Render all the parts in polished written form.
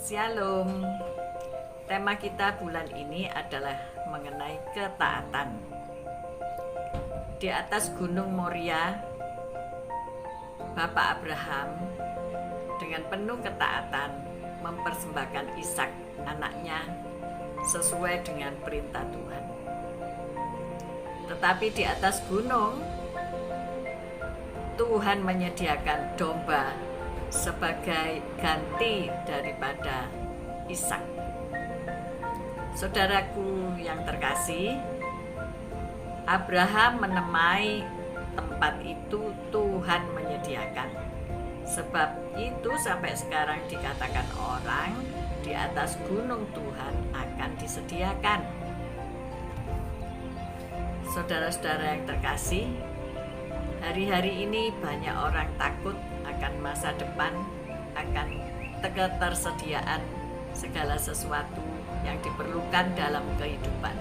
Shalom. Tema kita bulan ini adalah mengenai ketaatan. Di atas Gunung Moria, Bapak Abraham dengan penuh ketaatan mempersembahkan Ishak anaknya sesuai dengan perintah Tuhan. Tetapi di atas gunung, Tuhan menyediakan domba sebagai ganti daripada Ishak. Saudaraku yang terkasih, Abraham menemai tempat itu Tuhan menyediakan. Sebab itu sampai sekarang dikatakan orang di atas gunung Tuhan akan disediakan. Saudara-saudara yang terkasih, hari-hari ini banyak orang takut akan masa depan, akan ketersediaan segala sesuatu yang diperlukan dalam kehidupan.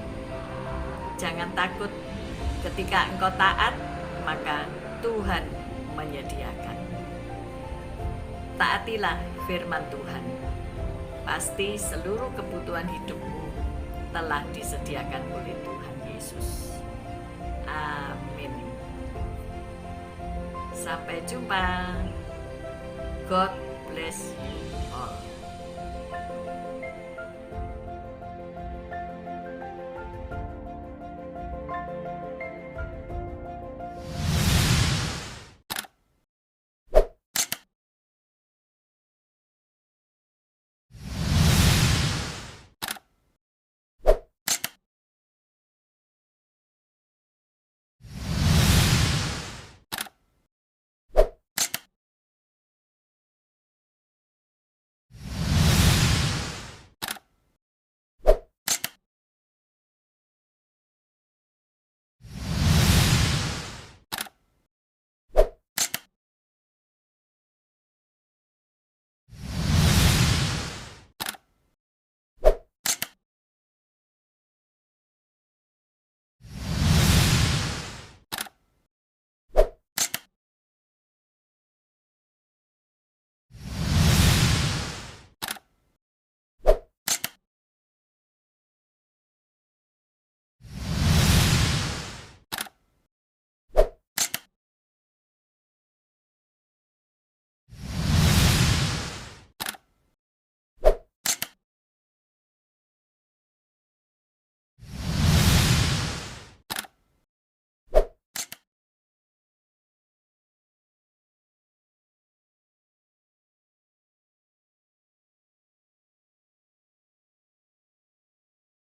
Jangan takut, ketika engkau taat, maka Tuhan menyediakan. Taatilah firman Tuhan, pasti seluruh kebutuhan hidupmu telah disediakan oleh Tuhan Yesus. Amin. Sampai jumpa. God bless you all.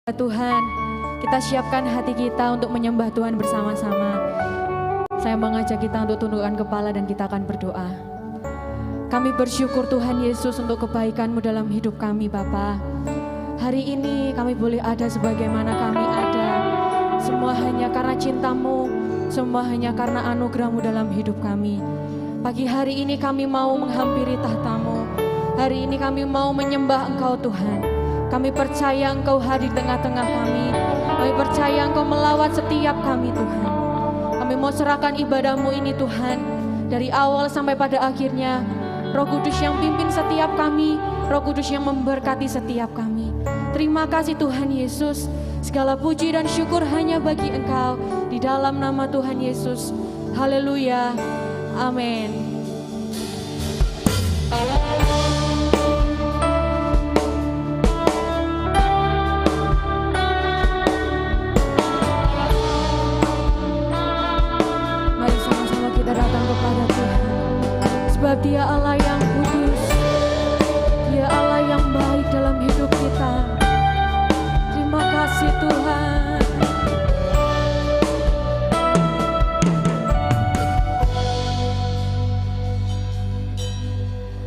Tuhan, kita siapkan hati kita untuk menyembah Tuhan bersama-sama. Saya mengajak kita untuk tundukkan kepala dan kita akan berdoa. Kami bersyukur Tuhan Yesus untuk kebaikan-Mu dalam hidup kami Bapa. Hari ini kami boleh ada sebagaimana kami ada. Semua hanya karena cinta-Mu, semua hanya karena anugerah-Mu dalam hidup kami. Pagi hari ini kami mau menghampiri tahta-Mu. Hari ini kami mau menyembah Engkau Tuhan. Kami percaya Engkau hadir di tengah-tengah kami. Kami percaya Engkau melawat setiap kami Tuhan. Kami mau serahkan ibadah-Mu ini Tuhan. Dari awal sampai pada akhirnya. Roh Kudus yang pimpin setiap kami. Roh Kudus yang memberkati setiap kami. Terima kasih Tuhan Yesus. Segala puji dan syukur hanya bagi Engkau. Di dalam nama Tuhan Yesus. Haleluya. Amin. Sebab Dia Allah yang kudus, Dia Allah yang baik dalam hidup kita. Terima kasih Tuhan.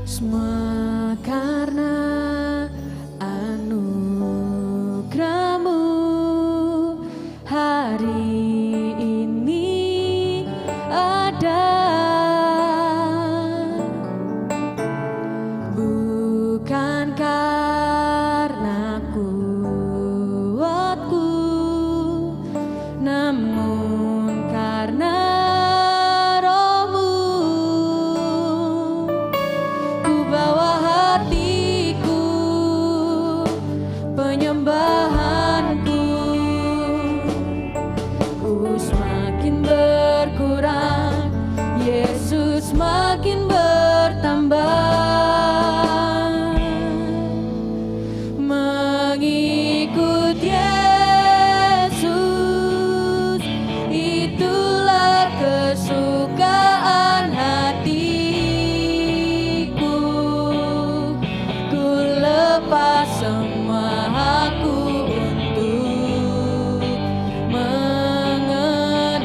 Semua karena anugerah-Mu hari ini ada. berkurang, Yesus makin bertambah. Mengikut Yesus, itulah kesukaan hatiku. Ku lepas semua aku untuk mengenal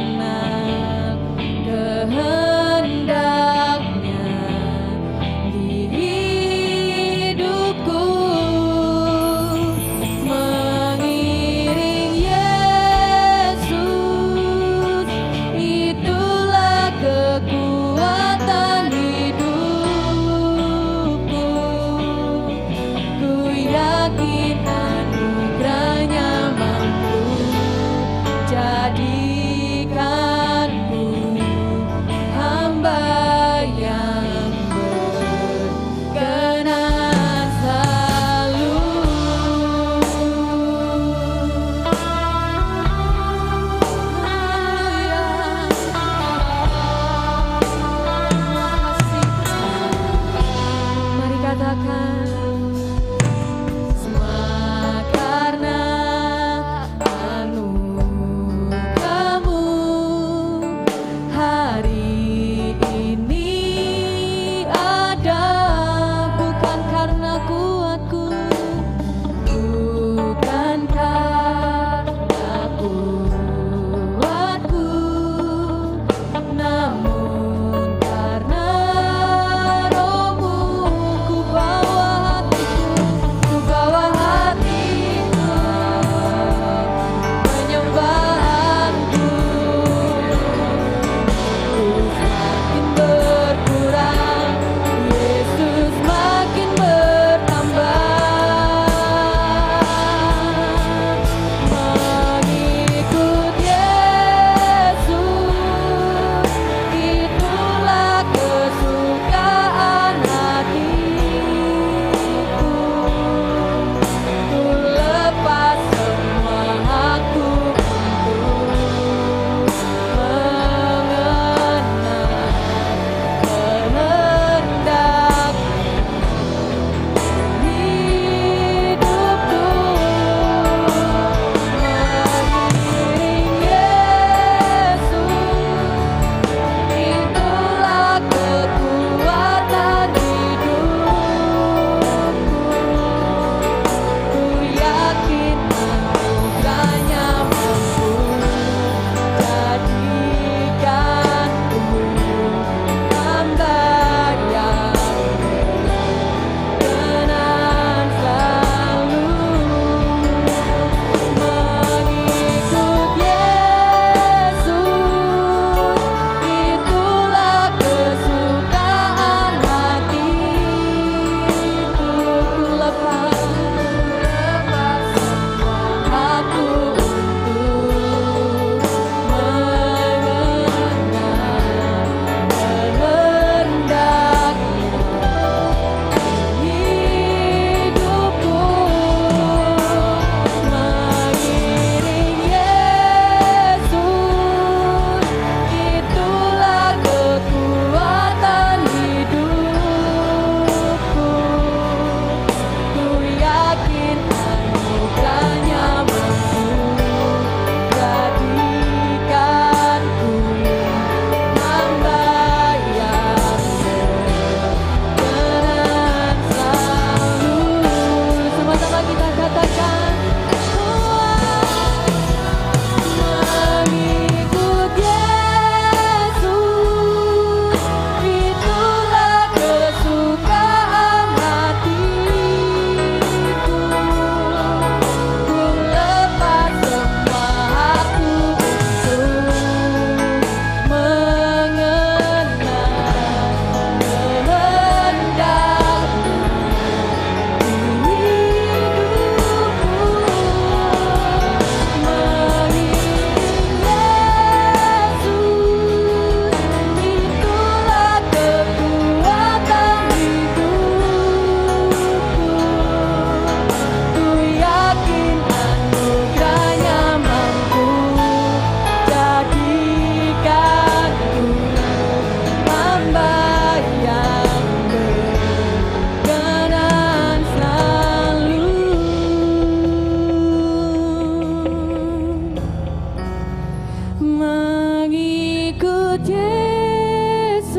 Yesus,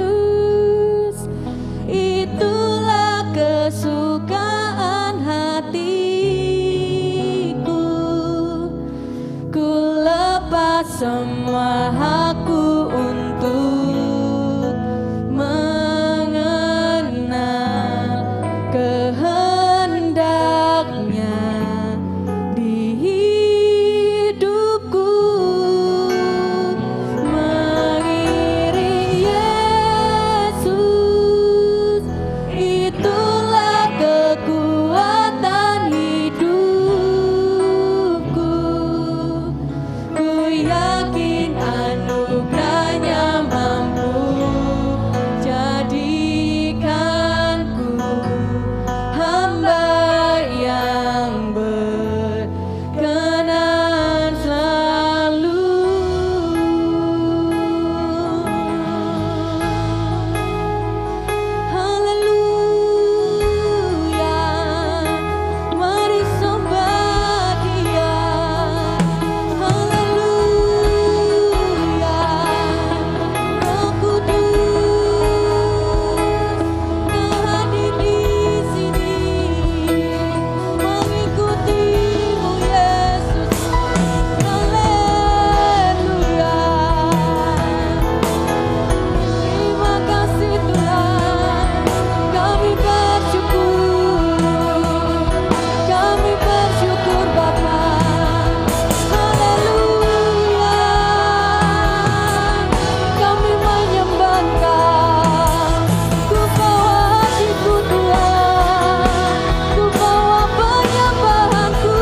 itulah kesukaan hatiku. Ku lepas semua hakku untuk mengenal kehendaknya di hidupku. Mengiring Yesus, itulah kekuatan hidupku. Ku yakin anugerahnya mampu jadikanku hamba yang berkenan selalu. Haleluya, mari sembah Dia. Haleluya, Roh Kudus hadir di sini, mengikutimu Yesus. Haleluya, terima kasih Tuhan, kami bersyukur Bapa. Haleluya, kami menyembah Engkau. Ku bawa hatiku Tuhan, ku bawa penyembahanku.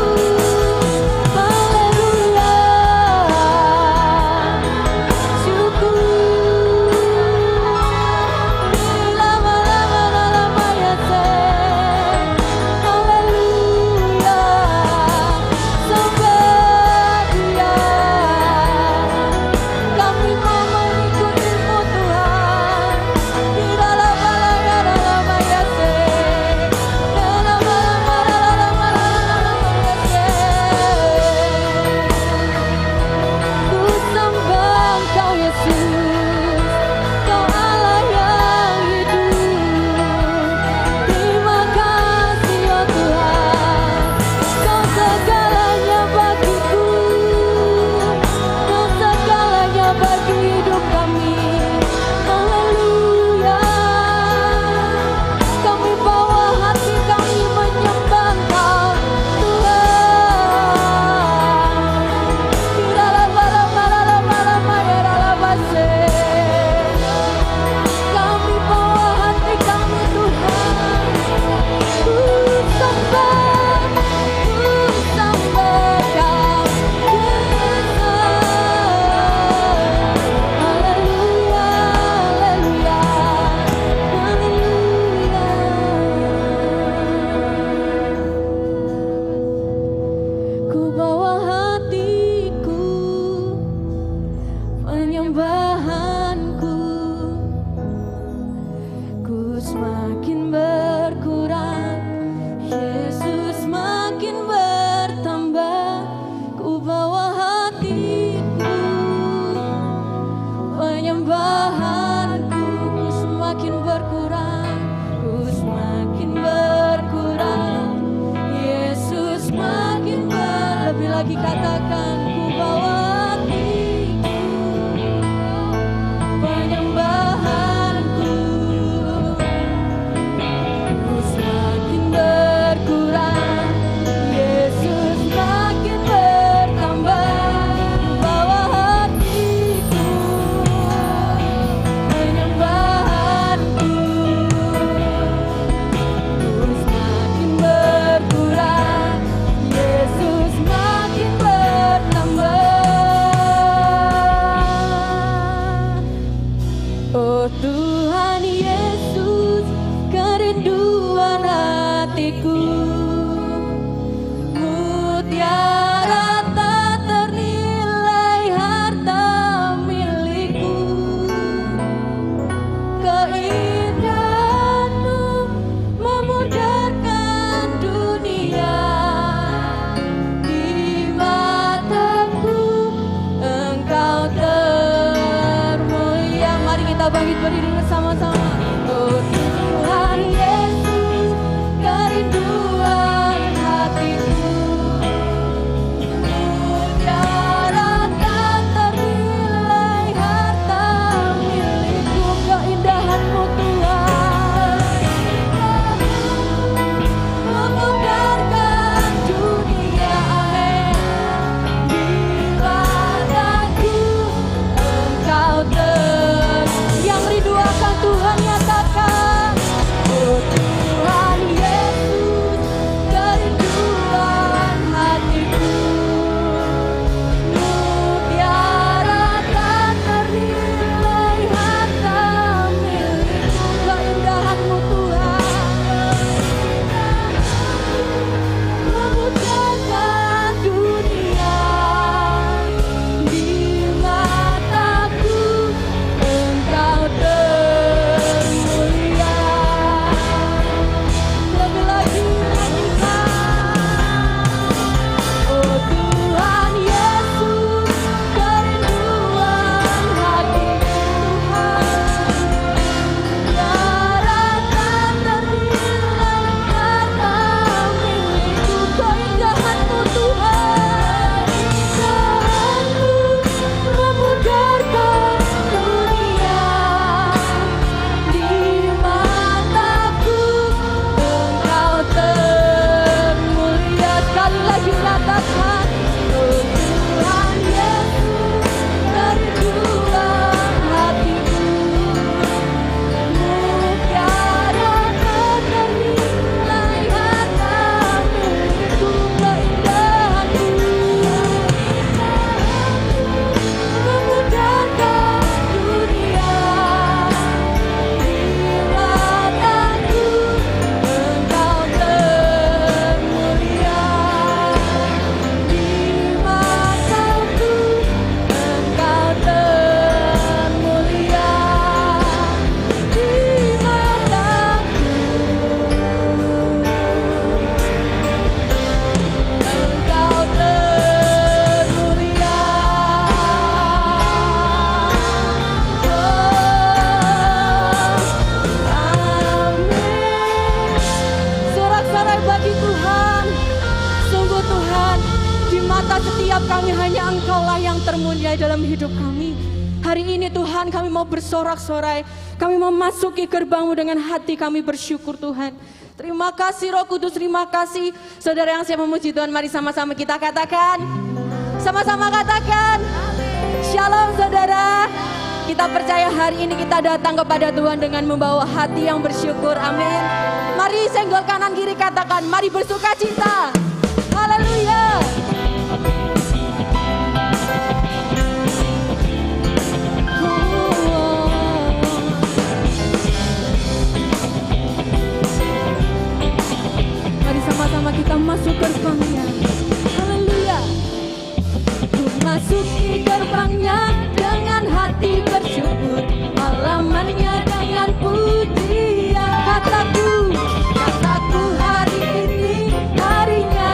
Haleluya, syukur. Lama-lama ya haleluya, sembah Dia. Kami mau mengikutimu Tuhan, di dalam ya ku sembah Engkau Yesus, Kau Allah yang hidup. Terima kasih ya Tuhan, Kau segalanya bagiku, Kau segalanya bagi hidup kami. Haleluya, kami bawa hati kami menyembah Engkau Tuhan. Di dalam kami bawa hati kami Tuhan, ku sembah Kau Yesus. Haleluya, haleluya, haleluya. Ku bawa hatiku, penyembahanku, ku semakin berkurang, Yesus makin bertambah. Ku bawa hatiku, penyembahanku, ku semakin berkurang, ku semakin berkurang, Yesus makin lebih lagi katakan, ku bawa hatiku, penyembahanku, ku semakin berkurang, Yesus makin bertambah. Ku bawa hatiku, penyembahanku, ku semakin berkurang, Yesus makin bertambah. Oh Tuhan Yesus, kerinduan hatiku, mutiara tak ternilai harta milikku. Keindahan-Mu memudarkan dunia, di mataku Engkau termulia. kita bangkit berdiri bersama-sama. Oh Tuhan Yesus, kerinduan hatiku, mutiara tak ternilai harta milikku, keindahan-Mu Tuhan, memudarkan dunia. Amin. Di padaku Engkau yang rindu akan Tuhan nyatakan. Oh Tuhan Yesus, kerinduan hatiku, mutiara tak ternilai harta milikku, keindahan-Mu Tuhan, memudarkan dunia. Di mataku Engkau termulia. Lebih lagi oh Tuhan Yesus, kerinduan hatiku Tuhan, daratan ternilai harta milikku, keindahan-Mu Tuhan, keindahan-Mu memudarkan dunia. Di mataku Engkau termulia. Sekali lagi katakan, oh Tuhan Yesus, kerinduan hatiku, mutiara tak ternilai harta milikku, keindahan-Mu memudarkan dunia. Di mataku Engkau termulia. Di mataku Engkau termulia. Di mataku Engkau termulia. Amin. Sorak-sorai bagi Tuhan. Sungguh Tuhan, di mata setiap kami hanya Engkau-lah yang termulia dalam hidup kami. Hari ini Tuhan, kami mau bersorak-sorai, kami mau masuki gerbang-Mu dengan hati kami bersyukur Tuhan. Terima kasih Roh Kudus, terima kasih. Saudara yang siap memuji Tuhan, mari sama-sama kita katakan. Sama-sama katakan. Shalom saudara. Kita percaya hari ini kita datang kepada Tuhan dengan membawa hati yang bersyukur. Amin. Mari senggol kanan kiri katakan, mari bersuka cita. Haleluya. Mari sama-sama kita masuk gerbangnya. Haleluya. Ku masuki gerbangnya dengan hati bersyukur, halamannya dengan pujian. Kataku hari ini harinya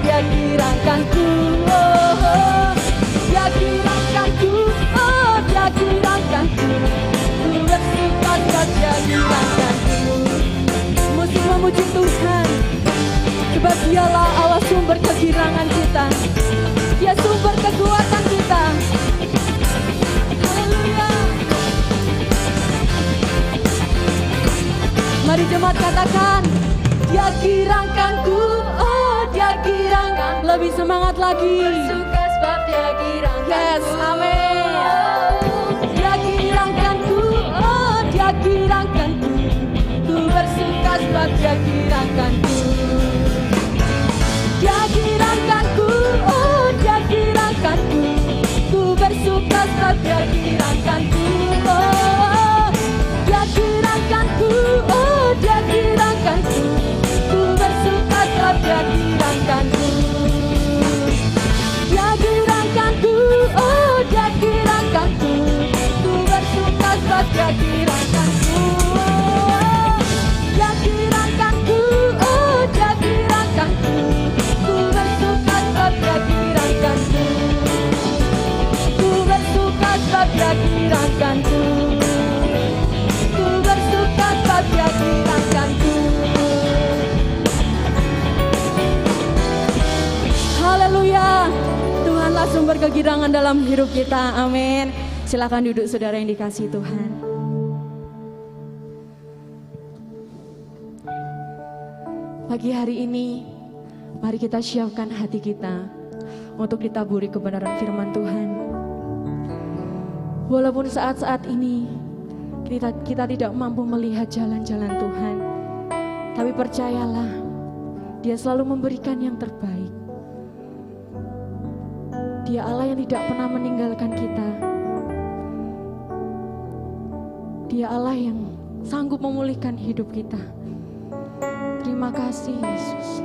Dia gerakkanku, Dia gerakkanku, Dia gerakkanku. Ku bersuka sebab Dia gerakkanku. Musik memuji Tuhan, sebab Dialah Allah sumber kegirangan kita. Dia sumber kekuatan kita. Haleluya. Mari jemaat katakan, Dia girangkanku, Dia girangkan. Lebih semangat lagi. Bersuka sebab Dia girangkanku. Yes, amin. Dia girangkanku, Dia girangkanku. Ku bersuka sebab Dia girangkanku. Dia girangkanku, Dia girangkanku. Ku bersuka sebab Dia girangkanku. Dia girangkanku, Dia girangkanku. Ku bersuka sebab Dia girangkanku. Dia girangkanku, Dia girangkanku. Ku bersuka sebab Dia girangkanku. Dia girangkanku, Dia girangkanku. Ku bersuka sebab Dia girangkanku. Ku bersuka sebab Dia girangkanku. Ku bersuka sebab Dia girangkanku. Haleluya. Tuhanlah sumber kegirangan dalam hidup kita. Amin. Silakan duduk saudara yang dikasihi Tuhan. Pagi hari ini, mari kita siapkan hati kita untuk ditaburi kebenaran firman Tuhan. Walaupun saat-saat ini kita tidak mampu melihat jalan-jalan Tuhan, tapi percayalah, Dia selalu memberikan yang terbaik. Dia Allah yang tidak pernah meninggalkan kita. Dia Allah yang sanggup memulihkan hidup kita. Terima kasih Yesus.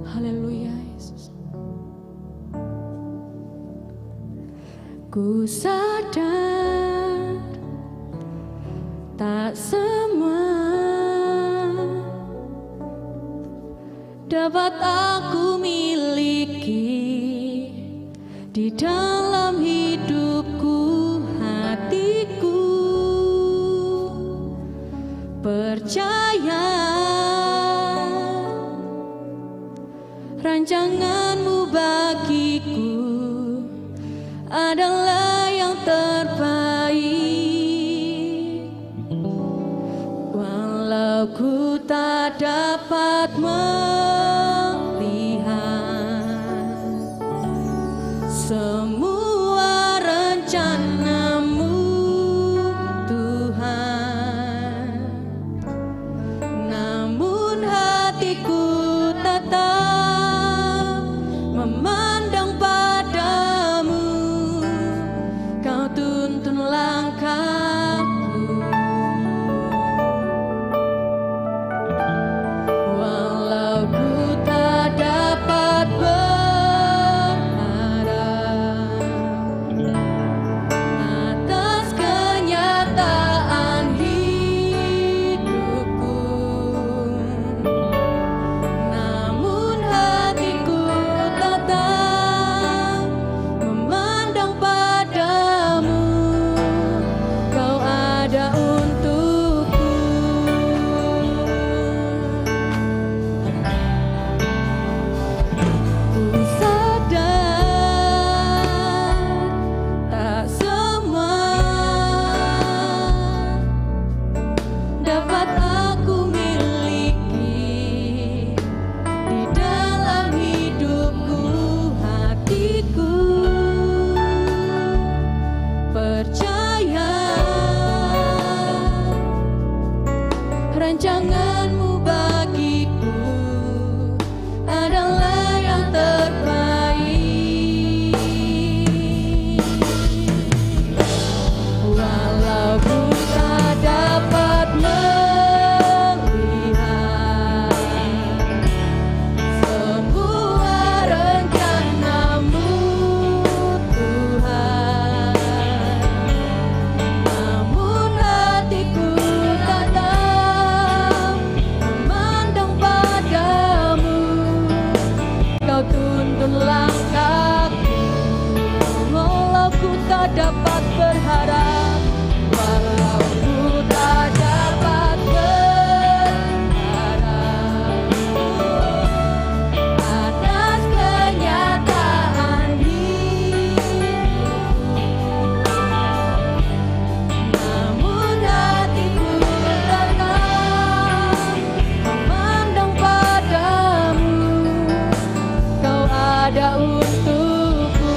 Haleluya Yesus. Ku sadar tak semua dapat aku miliki di dalam hidupku, hatiku percaya rancangan-Mu bagiku adalah yang terbaik. Walau ku tak dapat melihat semua rencana-Mu, Tuhan, namun hatiku tetap memandang padamu. langkahku, walau ku tak dapat berharap, walau ku tak dapat berharap atas kenyataan hidupku, namun hatiku tetap memandang padamu, kau ada untukku.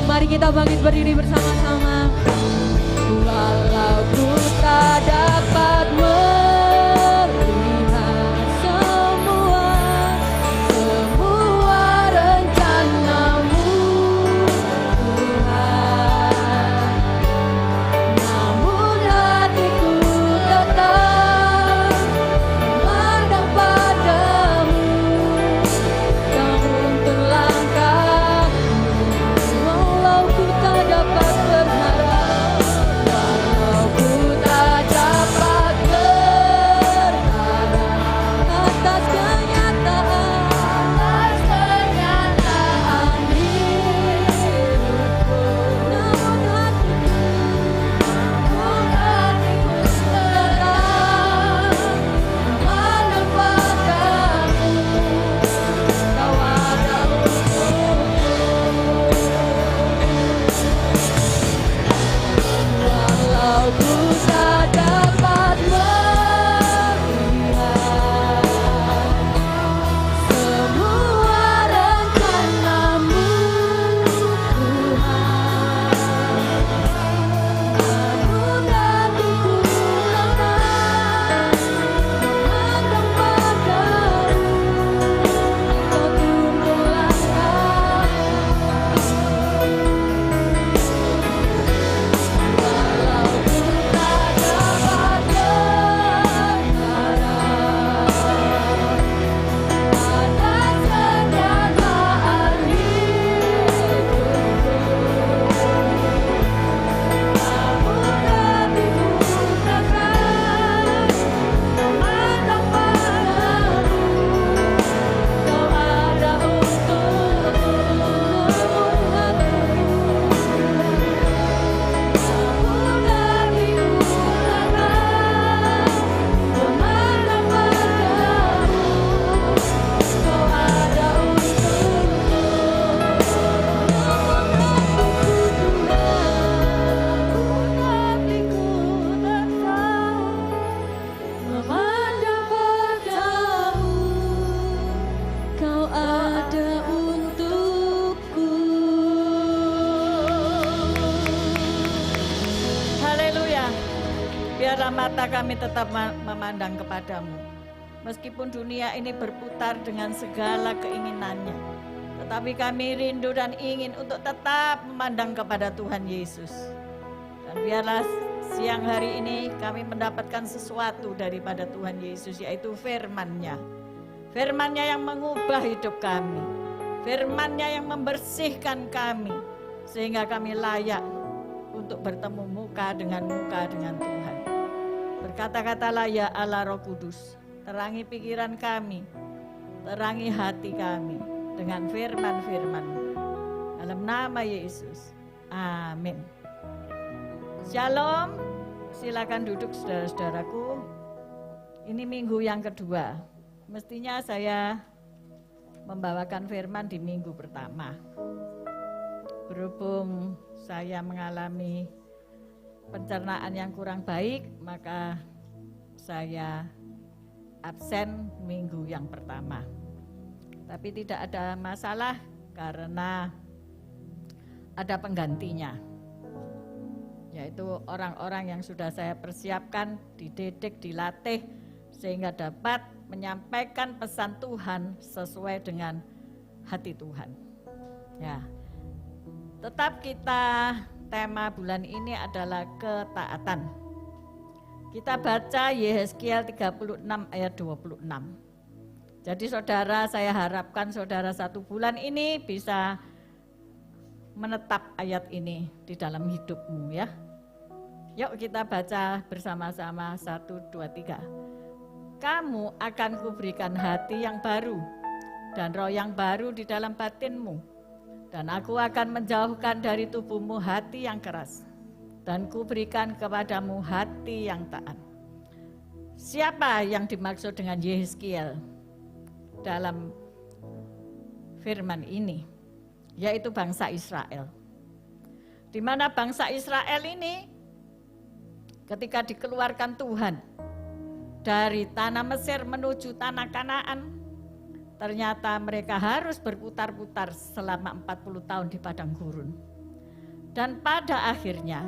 Mari kita bangkit berdiri bersama-sama. Walau ku tak dapat melihat semua rencanamu, Tuhan, namun hatiku tetap memandang padamu, kau untuk langkahku, walau ku tak dapat berharap, walau ku tak dapat berharap atas kenyataan hidupku, namun hatiku tetap memandang padamu, kau ada untukku. Walau ku tak dapat melihat semua rencanamu, Tuhan, namun hatiku tetap memandang padamu, kau tuntun langkahku. Walau ku tak dapat berharap atas kenyataan hidupku, namun hatiku tetap memandang padamu, kau ada untukku, namun hatiku memandang padamu, kau ada untukku, hatiku tetap memandang padamu, kau ada untukku. Haleluya. Biarlah mata kami tetap memandang kepadamu. Meskipun dunia ini berputar dengan segala keinginannya, tetapi kami rindu dan ingin untuk tetap memandang kepada Tuhan Yesus. Dan biarlah siang hari ini kami mendapatkan sesuatu daripada Tuhan Yesus, yaitu firman-Nya. Firman-Nya yang mengubah hidup kami. Firman-Nya yang membersihkan kami, sehingga kami layak untuk bertemu muka dengan Tuhan. Berkata-katalah ya Allah Roh Kudus, terangi pikiran kami, terangi hati kami dengan firman-firman-Mu. Dalam nama Yesus, amin. Shalom, silakan duduk saudara-saudaraku. Ini minggu yang kedua. Mestinya saya membawakan firman di minggu pertama. Berhubung saya mengalami pencernaan yang kurang baik, maka saya absen minggu yang pertama. Tapi tidak ada masalah karena ada penggantinya, yaitu orang-orang yang sudah saya persiapkan, dididik, dilatih, sehingga dapat menyampaikan pesan Tuhan sesuai dengan hati Tuhan. Ya, tetap tema bulan ini adalah ketaatan. Kita baca Yehezkiel 36 ayat 26. Jadi saudara, saya harapkan saudara 1 bulan ini bisa menetap ayat ini di dalam hidupmu ya. Yuk kita baca bersama-sama 1, 2, 3. Kamu akan kuberikan hati yang baru dan roh yang baru di dalam batinmu. Dan aku akan menjauhkan dari tubuhmu hati yang keras, dan kuberikan kepadamu hati yang taat. Siapa yang dimaksud dengan Yehezkiel dalam firman ini? Yaitu bangsa Israel. Di mana bangsa Israel ini ketika dikeluarkan Tuhan dari tanah Mesir menuju tanah Kanaan, ternyata mereka harus berputar-putar selama 40 tahun di padang gurun. Dan pada akhirnya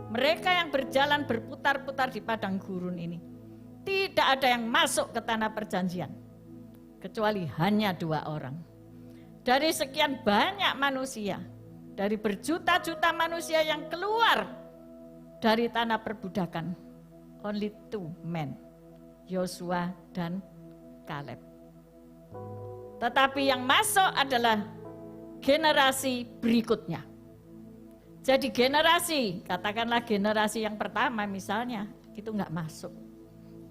mereka yang berjalan berputar-putar di padang gurun ini tidak ada yang masuk ke tanah perjanjian kecuali hanya 2 orang. Dari sekian banyak manusia, dari berjuta-juta manusia yang keluar dari tanah perbudakan, only 2 men, Yosua dan Kaleb. Tetapi yang masuk adalah generasi berikutnya. Jadi generasi, katakanlah generasi yang pertama misalnya, itu enggak masuk.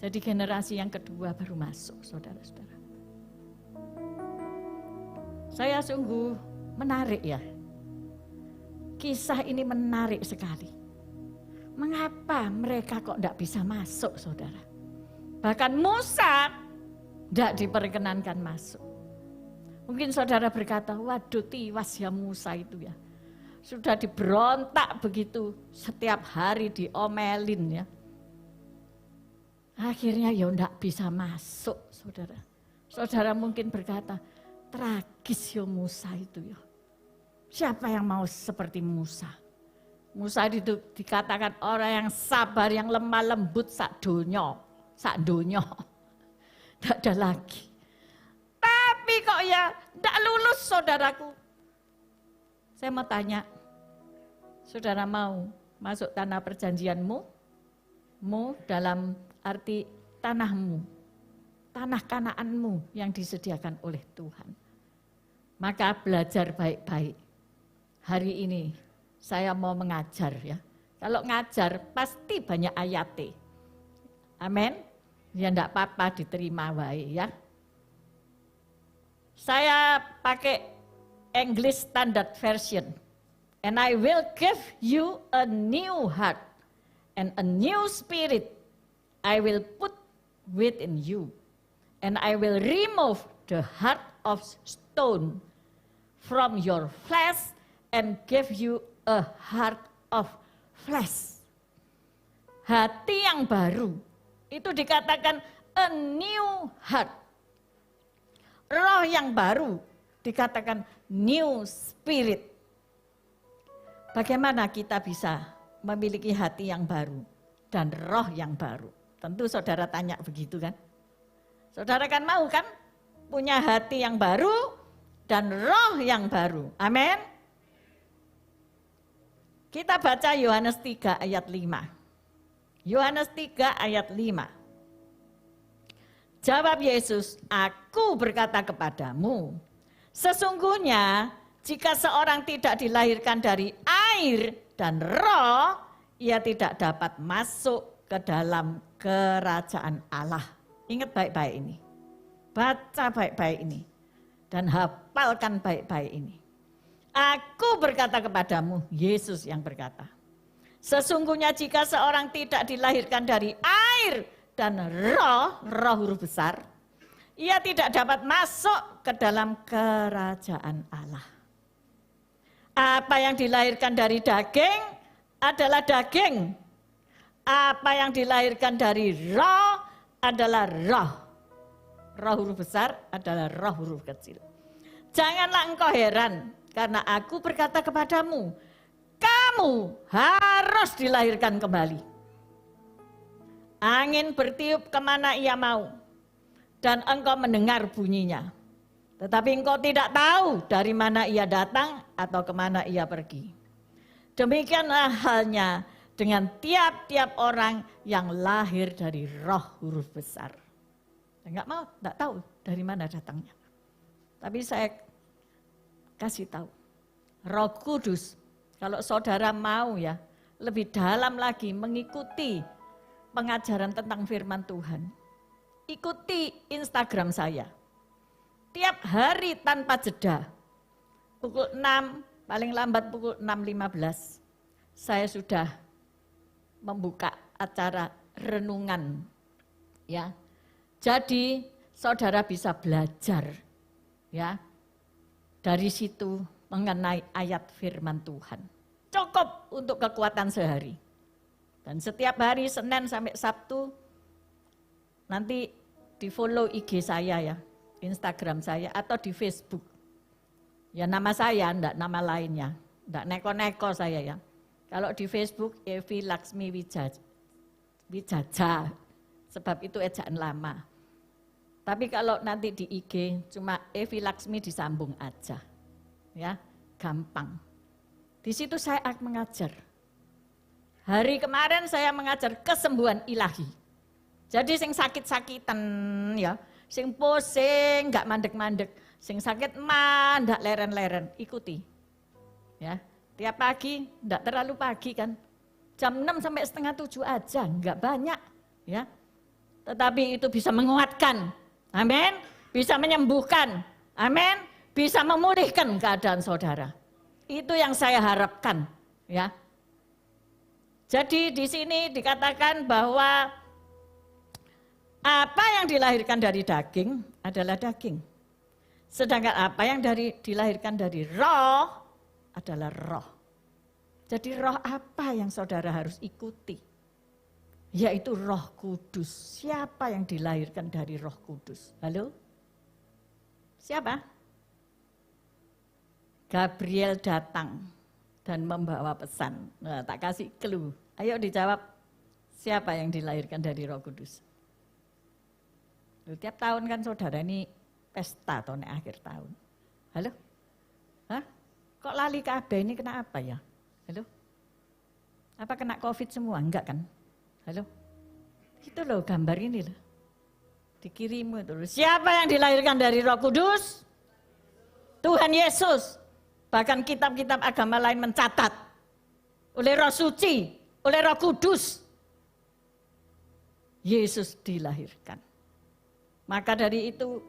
Jadi generasi yang kedua baru masuk, saudara-saudara. Saya sungguh menarik ya. Kisah ini menarik sekali. Mengapa mereka kok enggak bisa masuk, saudara? Bahkan Musa enggak diperkenankan masuk. Mungkin saudara berkata, waduh tiwas ya Musa itu ya. Sudah diberontak begitu, setiap hari diomelin ya. Akhirnya ya enggak bisa masuk, saudara. Saudara mungkin berkata, tragis ya Musa itu ya. Siapa yang mau seperti Musa? Musa itu dikatakan orang yang sabar, yang lemah lembut sak donya. Tidak ada lagi. Tapi kok ya tidak lulus saudaraku. Saya mau tanya, saudara mau masuk tanah perjanjianmu? Dalam arti tanahmu, tanah Kanaanmu yang disediakan oleh Tuhan. Maka belajar baik-baik. Hari ini saya mau mengajar ya. Kalau ngajar pasti banyak ayat. Amin. Ya enggak apa-apa diterima wae ya. Saya pakai English Standard Version. And I will give you a new heart and a new spirit I will put within you. And I will remove the heart of stone from your flesh and give you a heart of flesh. Hati yang baru. Itu dikatakan a new heart. Roh yang baru dikatakan new spirit. Bagaimana kita bisa memiliki hati yang baru dan roh yang baru? Tentu saudara tanya begitu kan? Saudara kan mau kan punya hati yang baru dan roh yang baru. Amin. Kita baca Yohanes 3 ayat 5. Yohanes 3 ayat 5. Jawab Yesus, aku berkata kepadamu, sesungguhnya jika seorang tidak dilahirkan dari air dan roh, ia tidak dapat masuk ke dalam kerajaan Allah. Ingat baik-baik ini, baca baik-baik ini, dan hafalkan baik-baik ini. Aku berkata kepadamu, Yesus yang berkata, sesungguhnya jika seorang tidak dilahirkan dari air dan roh huruf besar, ia tidak dapat masuk ke dalam kerajaan Allah. Apa yang dilahirkan dari daging adalah daging. Apa yang dilahirkan dari roh adalah roh. Roh huruf besar adalah roh huruf kecil. Janganlah engkau heran, karena aku berkata kepadamu, kamu harus dilahirkan kembali. Angin bertiup kemana ia mau, dan engkau mendengar bunyinya. Tetapi engkau tidak tahu dari mana ia datang atau kemana ia pergi. Demikianlah halnya dengan tiap-tiap orang yang lahir dari roh huruf besar. Saya enggak tahu dari mana datangnya. Tapi saya kasih tahu, Roh Kudus, kalau saudara mau ya, lebih dalam lagi mengikuti pengajaran tentang firman Tuhan. Ikuti Instagram saya. setiap hari tanpa jeda. Pukul 6, paling lambat pukul 6.15, saya sudah membuka acara renungan. Ya, jadi saudara bisa belajar ya dari situ mengenai ayat firman Tuhan. Cukup untuk kekuatan sehari. Dan setiap hari Senin sampai Sabtu nanti di follow IG saya ya, Instagram saya atau di Facebook. Ya nama saya, enggak nama lainnya. Enggak neko-neko saya ya. Kalau di Facebook Evi Laksmi Wijaja, sebab itu ejaan lama. Tapi kalau nanti di IG cuma Evi Laksmi disambung aja. Ya, gampang. Di situ saya akan mengajar. Hari kemarin saya mengajar kesembuhan ilahi. Jadi sing sakit-sakitan ya, sing pusing, enggak mandek-mandek, sing sakit mandak leren-leren, ikuti. Ya, tiap pagi, enggak terlalu pagi kan. Jam 6 sampai setengah 7 aja, enggak banyak, ya. Tetapi itu bisa menguatkan. Amin. Bisa menyembuhkan. Amin. Bisa memulihkan keadaan saudara. Itu yang saya harapkan, ya. Jadi di sini dikatakan bahwa apa yang dilahirkan dari daging adalah daging. Sedangkan apa yang dilahirkan dari roh adalah roh. Jadi roh apa yang saudara harus ikuti? Yaitu Roh Kudus. Siapa yang dilahirkan dari Roh Kudus? Halo? Siapa? Gabriel datang dan membawa pesan. Nah, tak kasih clue. Ayo dijawab, siapa yang dilahirkan dari Roh Kudus? Tiap tahun kan saudara ini pesta tahun akhir tahun. Halo? Hah? Kok lali kabeh ini kena apa ya? Halo? Apa kena COVID semua? Enggak kan? Halo? Itu loh gambar ini loh. Dikirim itu loh. Siapa yang dilahirkan dari Roh Kudus? Tuhan Yesus. Bahkan kitab-kitab agama lain mencatat. Oleh Roh Suci, oleh Roh Kudus. Yesus dilahirkan. Maka dari itu,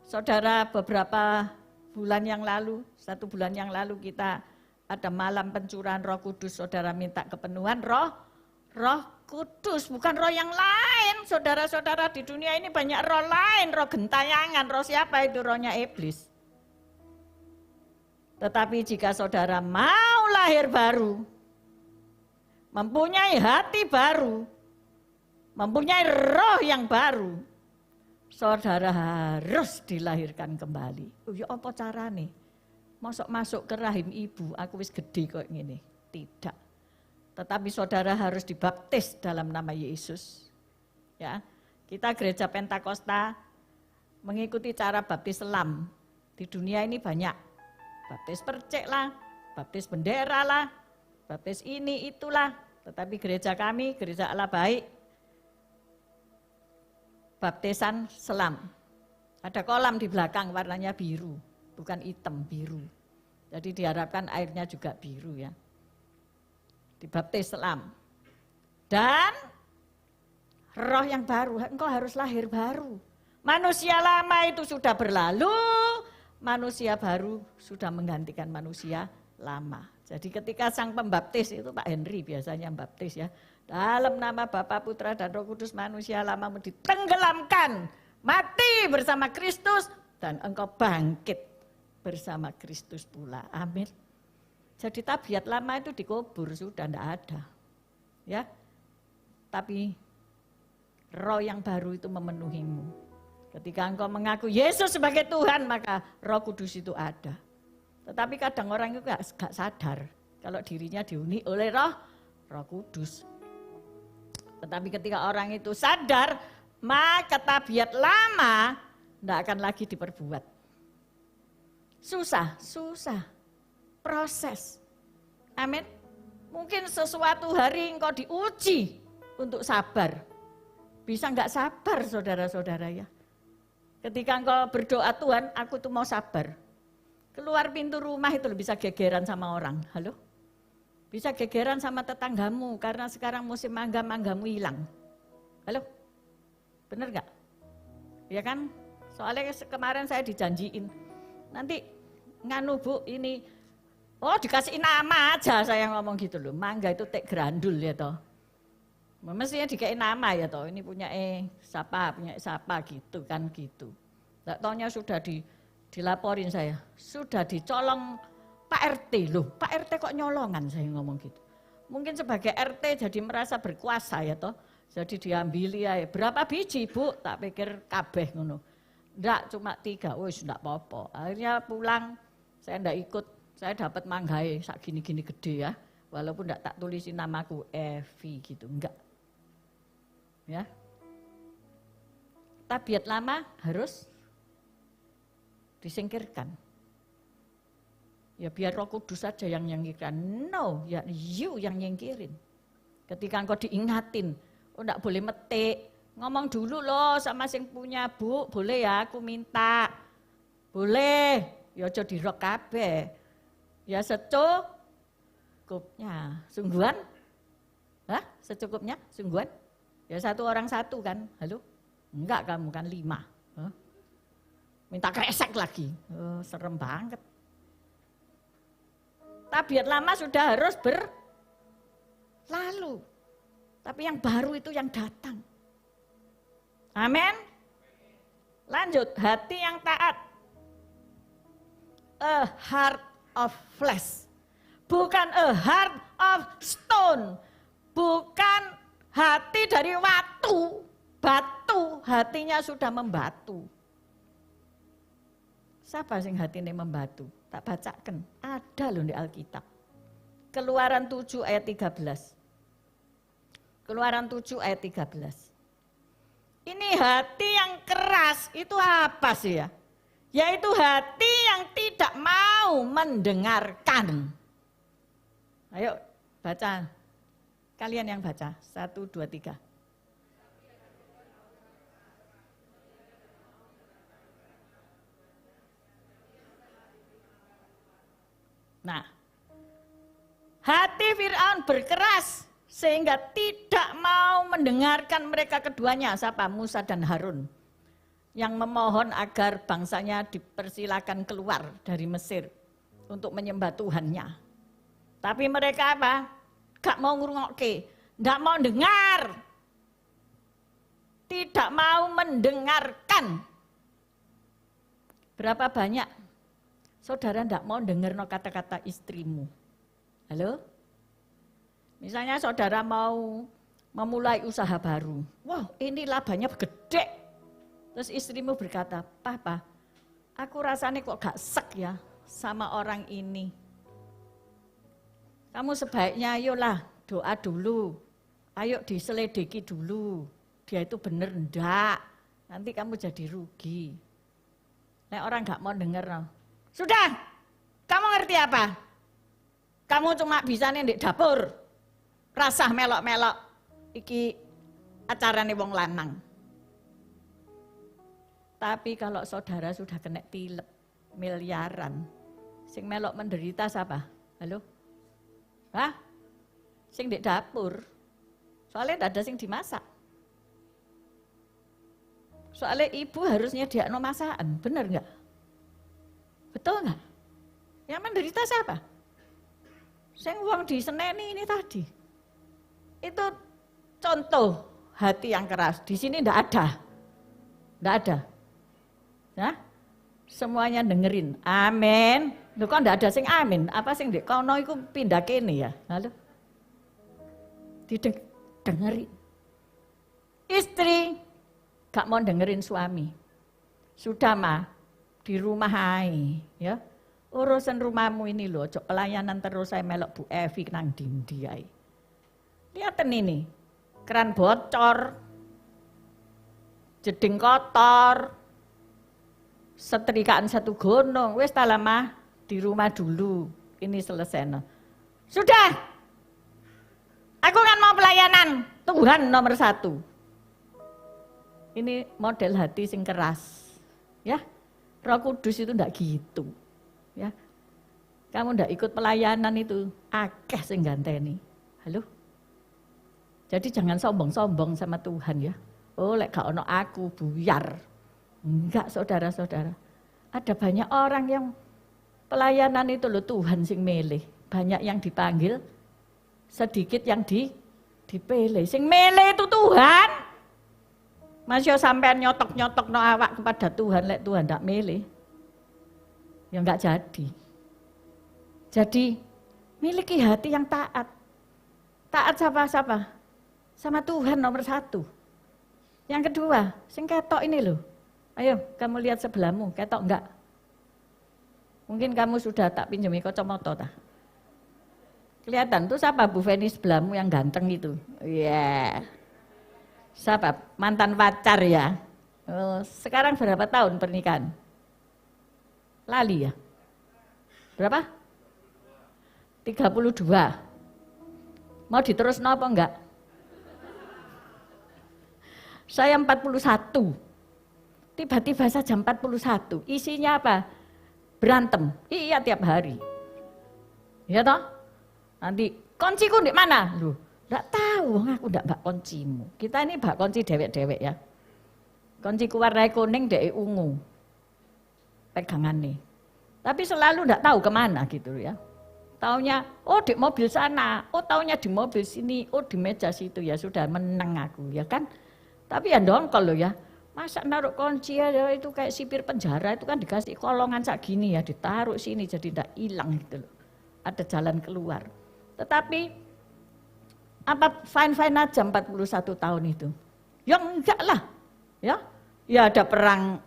saudara, beberapa bulan yang lalu, 1 bulan yang lalu kita ada malam pencurahan Roh Kudus. Saudara minta kepenuhan Roh Kudus, bukan roh yang lain. Saudara-saudara, di dunia ini banyak roh lain, roh gentayangan, roh siapa itu? Rohnya iblis. Tetapi jika saudara mau lahir baru, mempunyai hati baru, mempunyai roh yang baru, saudara harus dilahirkan kembali. Oh ya apa carane? Masuk ke rahim ibu, aku wis gede kok ngene. Tidak. Tetapi saudara harus dibaptis dalam nama Yesus. Ya, kita gereja Pentakosta mengikuti cara baptis selam. Di dunia ini banyak. Baptis percek lah, baptis bendera lah, baptis ini itulah. Tetapi gereja kami, Gereja Allah Baik, baptisan selam. Ada kolam di belakang warnanya biru, bukan hitam, biru. Jadi diharapkan airnya juga biru ya. Dibaptis selam. Dan roh yang baru, engkau harus lahir baru. Manusia lama itu sudah berlalu, manusia baru sudah menggantikan manusia lama. Jadi ketika sang pembaptis itu Pak Henry biasanya baptis ya. Dalam nama Bapa, Putra dan Roh Kudus, manusia lama ditenggelamkan, mati bersama Kristus dan engkau bangkit bersama Kristus pula. Amin. Jadi tabiat lama itu dikubur, sudah tidak ada. Ya. Tapi roh yang baru itu memenuhimu. Ketika engkau mengaku Yesus sebagai Tuhan, maka Roh Kudus itu ada. Tetapi kadang orang itu gak sadar kalau dirinya dihuni oleh Roh Kudus. Tetapi ketika orang itu sadar, maka tabiat lama tidak akan lagi diperbuat. Susah. Proses. Amin. Mungkin sesuatu hari engkau diuji untuk sabar. Bisa enggak sabar saudara-saudara ya. Ketika engkau berdoa, Tuhan aku tuh mau sabar. Keluar pintu rumah itu bisa gegeran sama orang. Halo? Bisa gegeran sama tetanggamu karena sekarang musim mangga-manggamu hilang. Halo? Bener enggak? Ya kan? Soalnya kemarin saya dijanjiin, nanti nganu Bu ini, oh dikasih nama aja saya ngomong gitu loh, mangga itu tek grandul ya toh. Mestinya dikasih nama ya toh, ini punya siapa gitu kan gitu. Nggak taunya sudah dilaporin saya, sudah dicolong Pak RT loh, Pak RT kok nyolongan saya ngomong gitu. Mungkin sebagai RT jadi merasa berkuasa ya toh, jadi diambili ya berapa biji Bu, tak pikir kabeh ngono. Enggak, cuma 3, wis enggak apa-apa. Akhirnya pulang, saya enggak ikut, saya dapat manggai sak gini-gini gede ya. Walaupun enggak tak tulisin namaku Evi gitu, enggak. Ya. Tabiat lama harus disingkirkan. Ya biar Roh Kudus saja yang nyingkirkan. No, ya you yang nyingkirin. Ketika engkau diingatin, oh enggak boleh metik. Ngomong dulu loh sama sing punya Bu, boleh ya aku minta. Boleh, ya aja dirok kabeh. Ya secukupnya. Sungguhan? Hah? Secukupnya? Sungguhan? Ya 1 orang 1 kan? Halo? Enggak kamu kan 5. Huh? Minta kresek lagi. Oh, serem banget. Tabiat lama sudah harus berlalu. Tapi yang baru itu yang datang. Amin. Lanjut, hati yang taat. A heart of flesh. Bukan a heart of stone. Bukan hati dari batu, hatinya sudah membatu. Siapa sing hatine membatu? Tak bacakan, ada loh di Alkitab. Keluaran 7 ayat 13. Keluaran 7 ayat 13. Ini hati yang keras itu apa sih ya? Yaitu hati yang tidak mau mendengarkan. Ayo baca, kalian yang baca, 1, 2, 3. Nah, hati Fir'aun berkeras sehingga tidak mau mendengarkan mereka keduanya, siapa? Musa dan Harun, yang memohon agar bangsanya dipersilakan keluar dari Mesir untuk menyembah Tuhannya. Tapi mereka apa? Gak mau ngrungokke, gak mau dengar, tidak mau mendengarkan. Berapa banyak saudara gak mau dengar kata-kata istrimu? Halo? Misalnya saudara mau memulai usaha baru. Wah, ini labanya gede. Terus istrimu berkata, Papa, aku rasanya kok gak sek ya sama orang ini. Kamu sebaiknya ayolah doa dulu. Ayo diselidiki dulu. Dia itu bener enggak. Nanti kamu jadi rugi. Nek orang gak mau denger. No. Sudah, kamu ngerti apa? Kamu cuma bisa nih di dapur. Rasah melok-melok, iki acarane wong lanang. Tapi kalau saudara sudah kena tilep miliaran, sing melok menderita siapa? Halo? Hah? Sing di dapur. Soalnya tidak ada sing dimasak. Soalnya ibu harusnya nyediakno masakan, benar enggak? Betul enggak? Yang menderita siapa? Sing wong diseneni ini tadi. Itu contoh hati yang keras. Di sini enggak ada. Enggak ada. Ya? Semuanya dengerin. Amin. Loh kok enggak ada sing amin? Apa sing ndek kono iku pindah kene ya? Halo. Dengerin. Istri gak mau dengerin suami. Sudah mah di rumah ae, ya. Urusan rumahmu ini loh, pelayanan terus saya melok Bu Evi nang dindi ae. Lihatin ini, keran bocor, jeding kotor, setrikaan 1 gunung, wis tak lama di rumah dulu, ini selesai. No. Sudah, aku kan mau pelayanan, Tuhan nomor 1. Ini model hati sing keras, ya. Roh Kudus itu ndak gitu, ya. Kamu ndak ikut pelayanan itu, akeh sing ganteni. Halo? Jadi jangan sombong-sombong sama Tuhan ya. Oh lek gak ono aku buyar. Enggak, saudara-saudara. Ada banyak orang yang pelayanan itu loh Tuhan sing milih. Banyak yang dipanggil, sedikit yang dipilih. Sing milih itu Tuhan. Masya sampean nyotok-nyotok no awak kepada Tuhan, lek Tuhan tidak milih. Ya enggak jadi. Jadi miliki hati yang taat. Taat siapa? Sama Tuhan nomor 1. Yang kedua, sing ketok ini loh. Ayo kamu lihat sebelahmu, ketok enggak? Mungkin kamu sudah tak pinjami kacamata. Kelihatan tuh siapa Bu Feni sebelahmu yang ganteng itu? Iya. Yeah. Siapa? Mantan pacar ya? Oh, sekarang berapa tahun pernikahan? Lali ya? Berapa? 32. Mau diterusno apa enggak? Saya 41. Tiba-tiba saja 41. Isinya apa? Berantem. Iya tiap hari. Ya toh? Nanti kunciku di mana? Loh, enggak tahu, aku enggak bak kuncimu. Kita ini bak kunci dewek-dewek ya. Kunciku warna kuning, dek ungu. Pegangan nih. Tapi selalu enggak tahu kemana gitu ya. Taunya, oh di mobil sana, oh taunya di mobil sini, oh di meja situ, ya sudah menang aku ya kan. Tapi ya dongkol loh ya. Masa naruh kunci ya itu kayak sipir penjara itu kan dikasih kolongan sak gini ya, ditaruh sini jadi tidak hilang gitu loh. Ada jalan keluar. Tetapi apa fine-fine aja 41 tahun itu? Ya enggak lah. Ya ada perang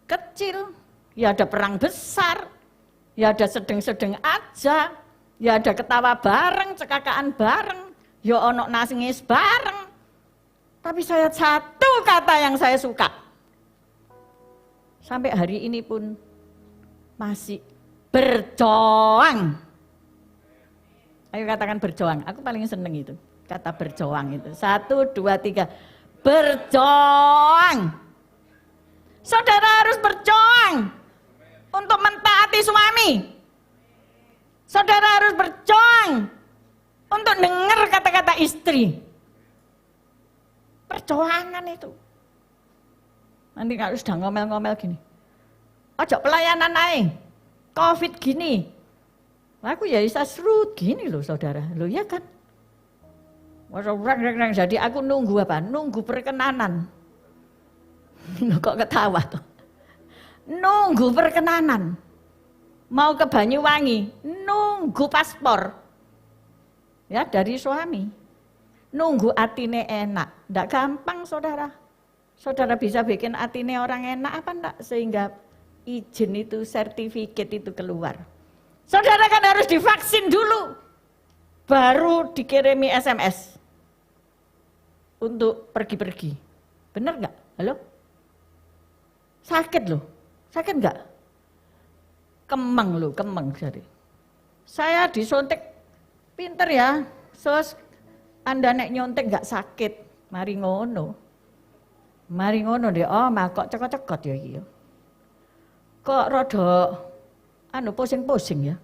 kecil, ya ada perang besar, ya ada sedeng-sedeng aja, ya ada ketawa bareng, cekakaan bareng, ya ono nangis bareng. Tapi saya satu kata yang saya suka. Sampai hari ini pun masih berjuang. Ayo katakan berjuang, aku paling seneng itu. Kata berjuang itu. 1, 2, 3. Berjuang. Saudara harus berjuang untuk mentaati suami. Saudara harus berjuang untuk dengar kata-kata istri. Perjuangan itu. Nanti kalau sudah ngomel-ngomel gini. Ojo pelayanan aja. Covid gini. Aku ya bisa serut gini loh saudara. Loh ya kan. Jadi aku nunggu apa? Nunggu perkenanan. Kok ketawa tuh. Nunggu perkenanan. Mau ke Banyuwangi. Nunggu paspor. Ya dari suami. Nunggu atine enak, enggak gampang saudara. Saudara bisa bikin atine orang enak apa enggak? Sehingga izin itu, sertifikat itu keluar. Saudara kan harus divaksin dulu, baru dikirimi SMS untuk pergi-pergi. Bener enggak? Halo? Sakit loh, sakit enggak? Kemeng loh, kemeng jadi. Saya disuntik, pinter ya, sos. Anda nek nyontek gak sakit, mari ngono deh. Oh, mak kok cekot-cekot ya iki. Kok rada pusing-pusing ya.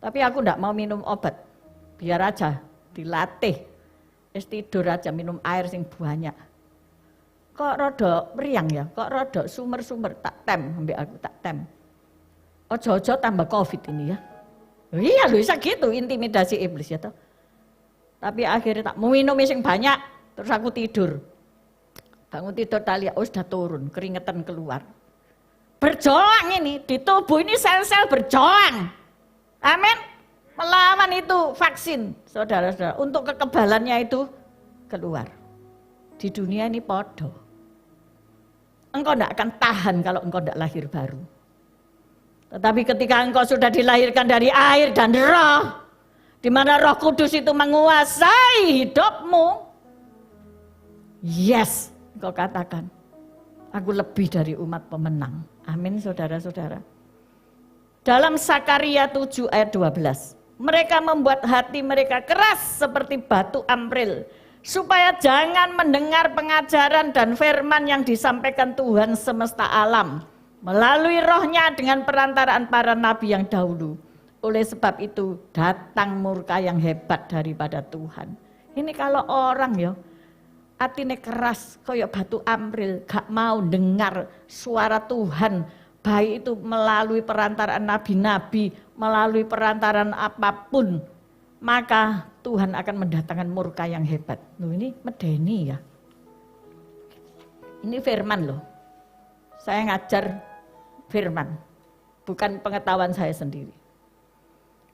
Tapi aku ndak mau minum obat. Biar aja dilatih. Wis tidur aja minum air sing banyak. Kok rada meriang ya, kok rada sumer-sumer tak tem ambek aku tak tem. Ojo-ojo tambah Covid ini ya. Iya lho bisa gitu intimidasi iblis ya toh. Tapi akhirnya tak mau minum sing banyak, terus aku tidur. Bangun tidur tak lihat, oh sudah turun, keringetan keluar. Berjuang ini, di tubuh ini sel-sel berjuang. Amin. Melawan itu vaksin, saudara-saudara. Untuk kekebalannya itu keluar. Di dunia ini podo. Engkau tidak akan tahan kalau engkau tidak lahir baru. Tetapi ketika engkau sudah dilahirkan dari air dan roh, di mana Roh Kudus itu menguasai hidupmu. Yes, engkau katakan, aku lebih dari umat pemenang. Amin saudara-saudara. Dalam Sakaria 7 ayat 12, mereka membuat hati mereka keras seperti batu amril, supaya jangan mendengar pengajaran dan firman yang disampaikan Tuhan semesta alam, melalui rohnya dengan perantaraan para nabi yang dahulu. Oleh sebab itu datang murka yang hebat daripada Tuhan. Ini kalau orang ya, atine keras kaya batu amril, gak mau dengar suara Tuhan, baik itu melalui perantaraan nabi-nabi, melalui perantaraan apapun, maka Tuhan akan mendatangkan murka yang hebat. Loh, ini medeni ya. Ini firman loh. Saya ngajar firman, bukan pengetahuan saya sendiri.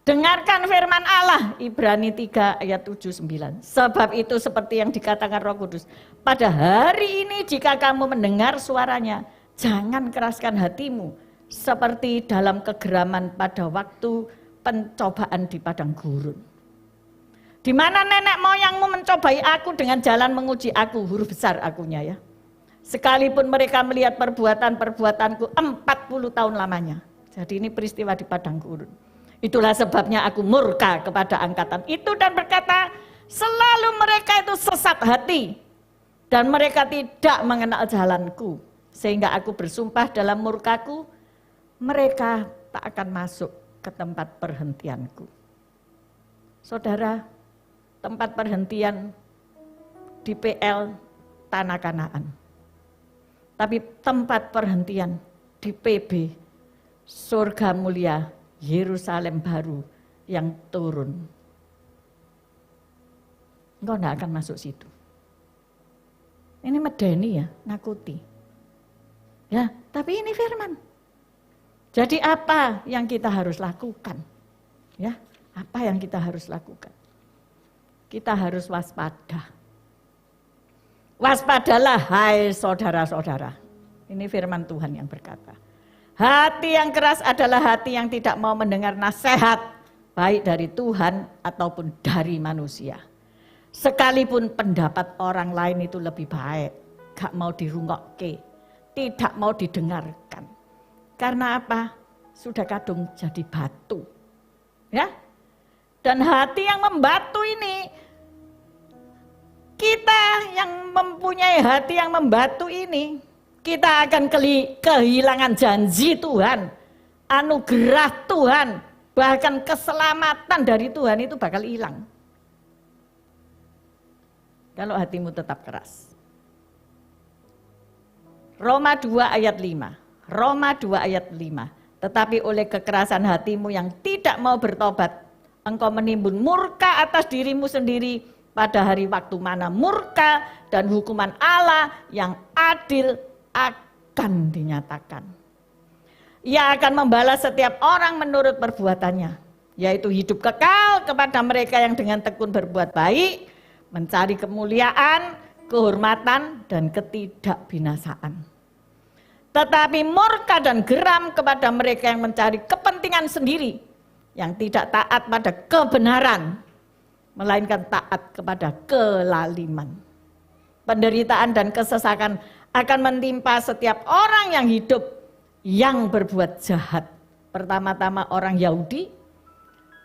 Dengarkan firman Allah, Ibrani 3 ayat 7-9. Sebab itu seperti yang dikatakan Roh Kudus, pada hari ini jika kamu mendengar suaranya, jangan keraskan hatimu seperti dalam kegeraman pada waktu pencobaan di padang gurun. Di mana nenek moyangmu mencobai aku dengan jalan menguji aku, huruf besar akunya ya. Sekalipun mereka melihat perbuatan-perbuatanku 40 tahun lamanya. Jadi ini peristiwa di padang gurun. Itulah sebabnya aku murka kepada angkatan itu dan berkata, selalu mereka itu sesat hati dan mereka tidak mengenal jalanku. Sehingga aku bersumpah dalam murkaku, mereka tak akan masuk ke tempat perhentianku. Saudara, tempat perhentian di PL Tanah Kanaan. Tapi tempat perhentian di PB Surga Mulia Yerusalem Baru yang turun. Engkau tidak akan masuk situ. Ini medeni ya, nakuti. Ya, tapi ini firman. Jadi apa yang kita harus lakukan? Ya, apa yang kita harus lakukan? Kita harus waspada. Waspadalah hai saudara-saudara. Ini firman Tuhan yang berkata. Hati yang keras adalah hati yang tidak mau mendengar nasihat, baik dari Tuhan ataupun dari manusia. Sekalipun pendapat orang lain itu lebih baik, gak mau dirungokke, tidak mau didengarkan. Karena apa? Sudah kadung jadi batu. Ya? Dan hati yang membatu ini, kita yang mempunyai hati yang membatu ini, kita akan kehilangan janji Tuhan, anugerah Tuhan, bahkan keselamatan dari Tuhan itu bakal hilang. Kalau hatimu tetap keras. Roma 2 ayat 5. Roma 2 ayat 5. Tetapi oleh kekerasan hatimu yang tidak mau bertobat, engkau menimbun murka atas dirimu sendiri pada hari waktu mana murka dan hukuman Allah yang adil akan dinyatakan. Ia akan membalas setiap orang menurut perbuatannya, yaitu hidup kekal kepada mereka yang dengan tekun berbuat baik, mencari kemuliaan, kehormatan, dan ketidakbinasaan. Tetapi murka dan geram kepada mereka yang mencari kepentingan sendiri, yang tidak taat pada kebenaran, melainkan taat kepada kelaliman. Penderitaan dan kesesakan akan menimpa setiap orang yang hidup yang berbuat jahat. Pertama-tama orang Yahudi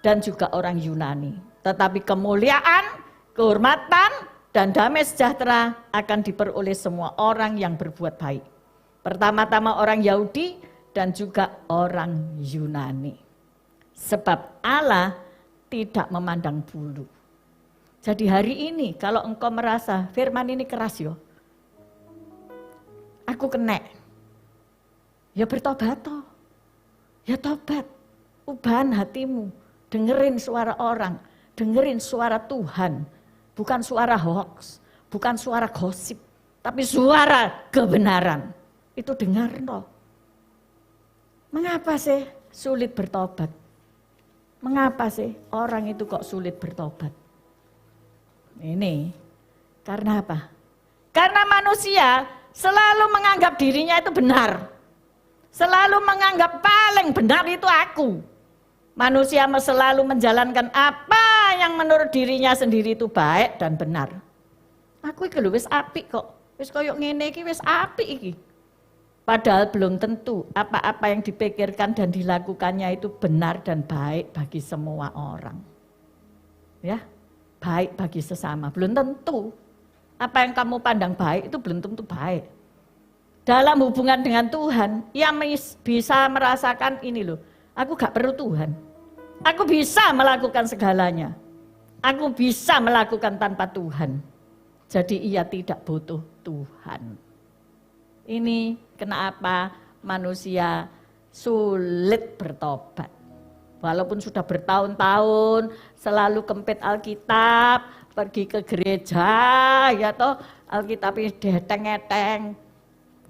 dan juga orang Yunani. Tetapi kemuliaan, kehormatan, dan damai sejahtera akan diperoleh semua orang yang berbuat baik. Pertama-tama orang Yahudi dan juga orang Yunani. Sebab Allah tidak memandang bulu. Jadi hari ini kalau engkau merasa firman ini keras yo, aku kena, ya bertobat toh. Ya tobat, ubahan hatimu, dengerin suara orang, dengerin suara Tuhan, bukan suara hoax, bukan suara gosip, tapi suara kebenaran. Itu dengar toh. Mengapa sih sulit bertobat? Mengapa sih orang itu kok sulit bertobat? Ini karena apa? Karena manusia selalu menganggap dirinya itu benar. Selalu menganggap paling benar itu aku. Manusia selalu menjalankan apa yang menurut dirinya sendiri itu baik dan benar. Aku iki lho wis apik kok. Wis koyo ngene iki wis apik iki. Padahal belum tentu apa-apa yang dipikirkan dan dilakukannya itu benar dan baik bagi semua orang. Ya, baik bagi sesama. Belum tentu. Apa yang kamu pandang baik itu belum tentu baik. Dalam hubungan dengan Tuhan, ia bisa merasakan ini loh, aku gak perlu Tuhan. Aku bisa melakukan segalanya. Aku bisa melakukan tanpa Tuhan. Jadi ia tidak butuh Tuhan. Ini kenapa manusia sulit bertobat. Walaupun sudah bertahun-tahun selalu kempit Alkitab, pergi ke gereja, ya toh Alkitabnya diheteng-heteng,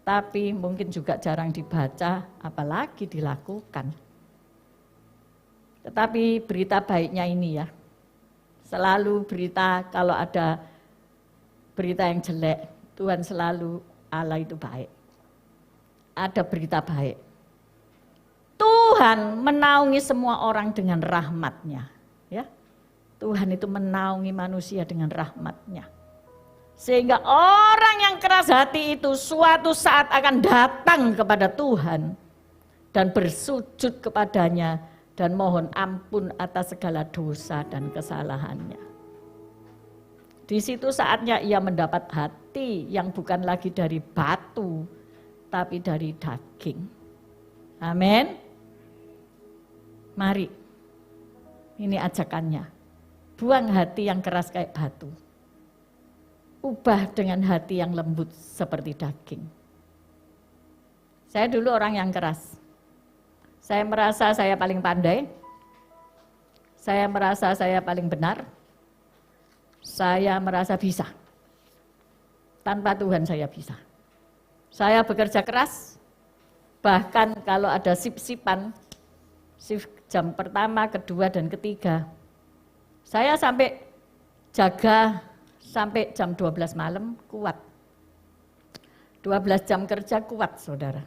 tapi mungkin juga jarang dibaca, apalagi dilakukan. Tetapi berita baiknya ini ya, selalu berita kalau ada berita yang jelek, Tuhan selalu Allah itu baik. Ada berita baik. Tuhan menaungi semua orang dengan rahmat-Nya, ya. Tuhan itu menaungi manusia dengan rahmat-Nya. Sehingga orang yang keras hati itu suatu saat akan datang kepada Tuhan dan bersujud kepadanya dan mohon ampun atas segala dosa dan kesalahannya. Di situ saatnya ia mendapat hati yang bukan lagi dari batu, tapi dari daging. Amin. Mari, ini ajakannya. Buang hati yang keras kayak batu. Ubah dengan hati yang lembut seperti daging. Saya dulu orang yang keras. Saya merasa saya paling pandai. Saya merasa saya paling benar. Saya merasa bisa. Tanpa Tuhan saya bisa. Saya bekerja keras. Bahkan kalau ada sip-sipan, shift jam pertama, kedua, dan ketiga, saya sampai jaga sampai jam 12 malam kuat. 12 jam kerja kuat, saudara.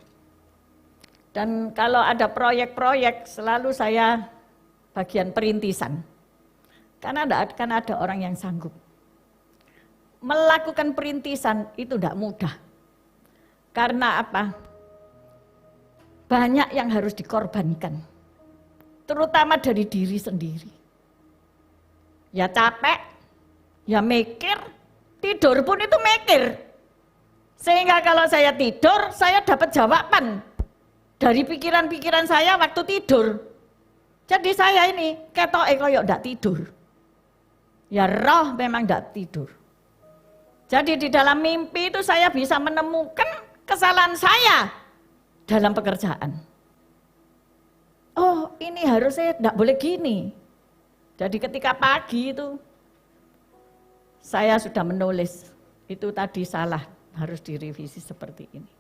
Dan kalau ada proyek-proyek selalu saya bagian perintisan. Karena ada orang yang sanggup. Melakukan perintisan itu tidak mudah. Karena apa? Banyak yang harus dikorbankan. Terutama dari diri sendiri. Ya capek, ya mikir, tidur pun itu mikir. Sehingga kalau saya tidur, saya dapat jawaban dari pikiran-pikiran saya waktu tidur. Jadi saya ini ketoke koyo ndak tidur. Ya roh memang ndak tidur. Jadi di dalam mimpi itu saya bisa menemukan kesalahan saya dalam pekerjaan. Oh, ini harusnya ndak boleh gini. Jadi ketika pagi itu saya sudah menulis, itu tadi salah, harus direvisi seperti ini.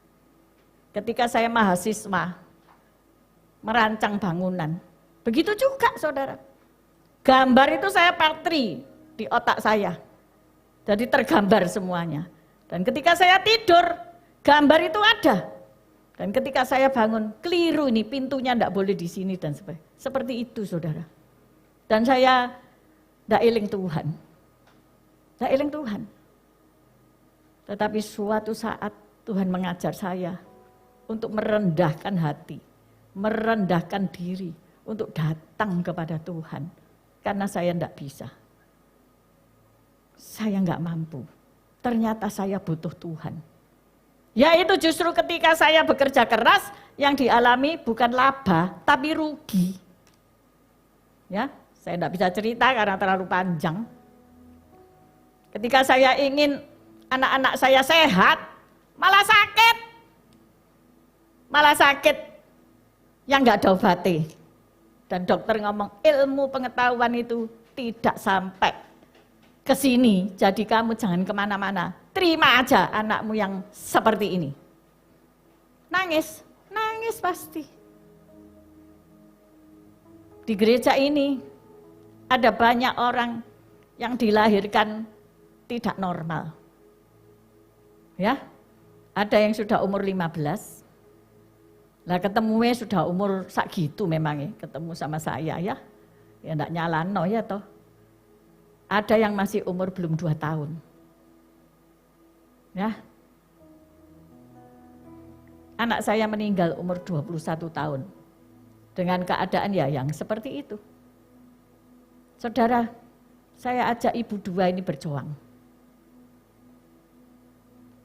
Ketika saya mahasiswa merancang bangunan, begitu juga saudara. Gambar itu saya patri di otak saya. Jadi tergambar semuanya. Dan ketika saya tidur, gambar itu ada. Dan ketika saya bangun, keliru ini pintunya enggak boleh di sini dan sebagainya. Seperti itu saudara. Dan saya enggak eling Tuhan. Enggak eling Tuhan. Tetapi suatu saat Tuhan mengajar saya untuk merendahkan hati, merendahkan diri, untuk datang kepada Tuhan. Karena saya enggak bisa. Saya enggak mampu. Ternyata saya butuh Tuhan. Yaitu justru ketika saya bekerja keras, yang dialami bukan laba, tapi rugi. Ya, saya enggak bisa cerita karena terlalu panjang. Ketika saya ingin anak-anak saya sehat, malah sakit. Malah sakit yang enggak ada obatnya. Dan dokter ngomong, ilmu pengetahuan itu tidak sampai ke sini, jadi kamu jangan kemana-mana. Terima aja anakmu yang seperti ini. Nangis, nangis pasti. Di gereja ini ada banyak orang yang dilahirkan tidak normal. Ya, ada yang sudah umur 15. Lah ketemunya sudah umur sak gitu memang ya, ketemu sama saya ya. Ya enggak nyalano ya toh. Ada yang masih umur belum 2 tahun. Ya. Anak saya meninggal umur 21 tahun. Dengan keadaan ya yang seperti itu. Saudara, saya ajak ibu 2 ini berjuang.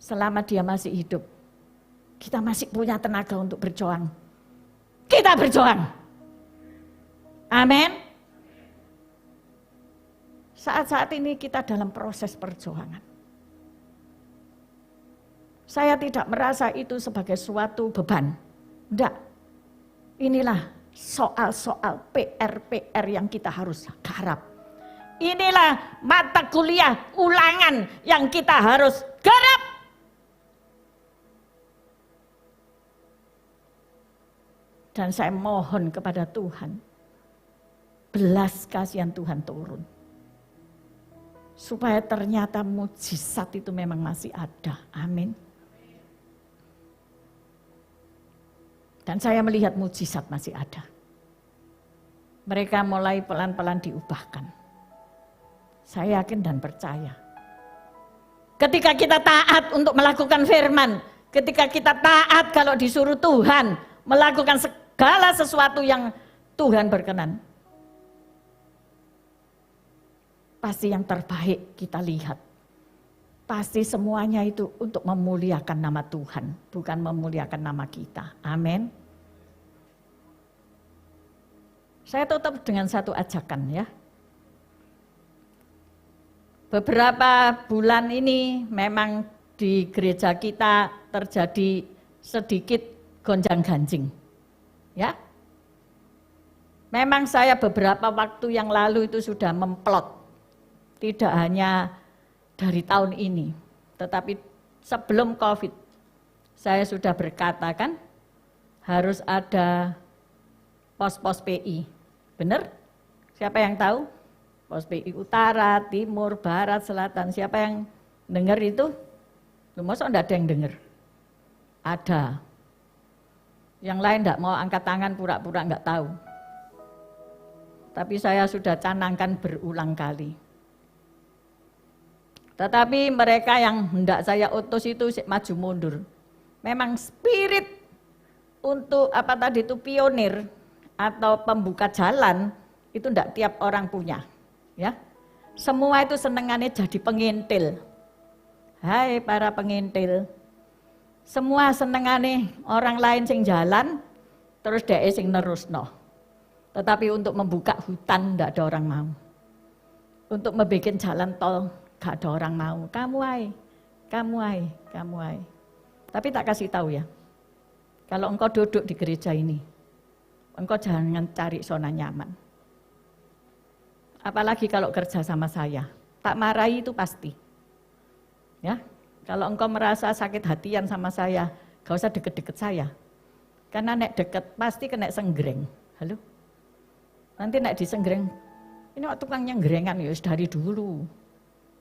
Selama dia masih hidup, kita masih punya tenaga untuk berjuang. Kita berjuang. Amin. Saat-saat ini kita dalam proses perjuangan. Saya tidak merasa itu sebagai suatu beban. Enggak. Inilah soal-soal PR-PR yang kita harus garap. Inilah mata kuliah ulangan yang kita harus garap. Dan saya mohon kepada Tuhan, belas kasihan Tuhan turun. Supaya ternyata mujizat itu memang masih ada. Amin. Dan saya melihat mujizat masih ada. Mereka mulai pelan-pelan diubahkan. Saya yakin dan percaya. Ketika kita taat untuk melakukan firman, ketika kita taat kalau disuruh Tuhan melakukan segala sesuatu yang Tuhan berkenan, pasti yang terbaik kita lihat. Pasti semuanya itu untuk memuliakan nama Tuhan, bukan memuliakan nama kita. Amin. Saya tutup dengan satu ajakan ya. Beberapa bulan ini memang di gereja kita terjadi sedikit gonjang-ganjing. Ya. Memang saya beberapa waktu yang lalu itu sudah memplot. Tidak hanya dari tahun ini, tetapi sebelum COVID, saya sudah berkata kan, harus ada pos-pos PI. Benar? Siapa yang tahu? Pos PI Utara, Timur, Barat, Selatan. Siapa yang dengar itu? Masa enggak ada yang dengar? Ada. Yang lain enggak mau angkat tangan, pura-pura enggak tahu. Tapi saya sudah canangkan berulang kali. Tetapi mereka yang hendak saya utus itu maju mundur. Memang spirit untuk apa tadi itu pionir atau pembuka jalan itu tidak tiap orang punya. Ya, semua itu senengannya jadi pengintil. Hai para pengintil, semua senengannya orang lain sing jalan, terus dia sing nerusno. Tetapi untuk membuka hutan tidak ada orang mau. Untuk membuat jalan tol gak ada orang mau. Kamu ai, kamu ai, kamu ai. Tapi tak kasih tahu ya. Kalau engkau duduk di gereja ini, engkau jangan cari zona nyaman. Apalagi kalau kerja sama saya. Tak marahi itu pasti. Ya, kalau engkau merasa sakit hatian sama saya, gak usah deket-deket saya. Karena nek deket pasti kena senggreng. Halo? Nanti nek disenggreng, ini tukang nyenggerengan ya dari dulu.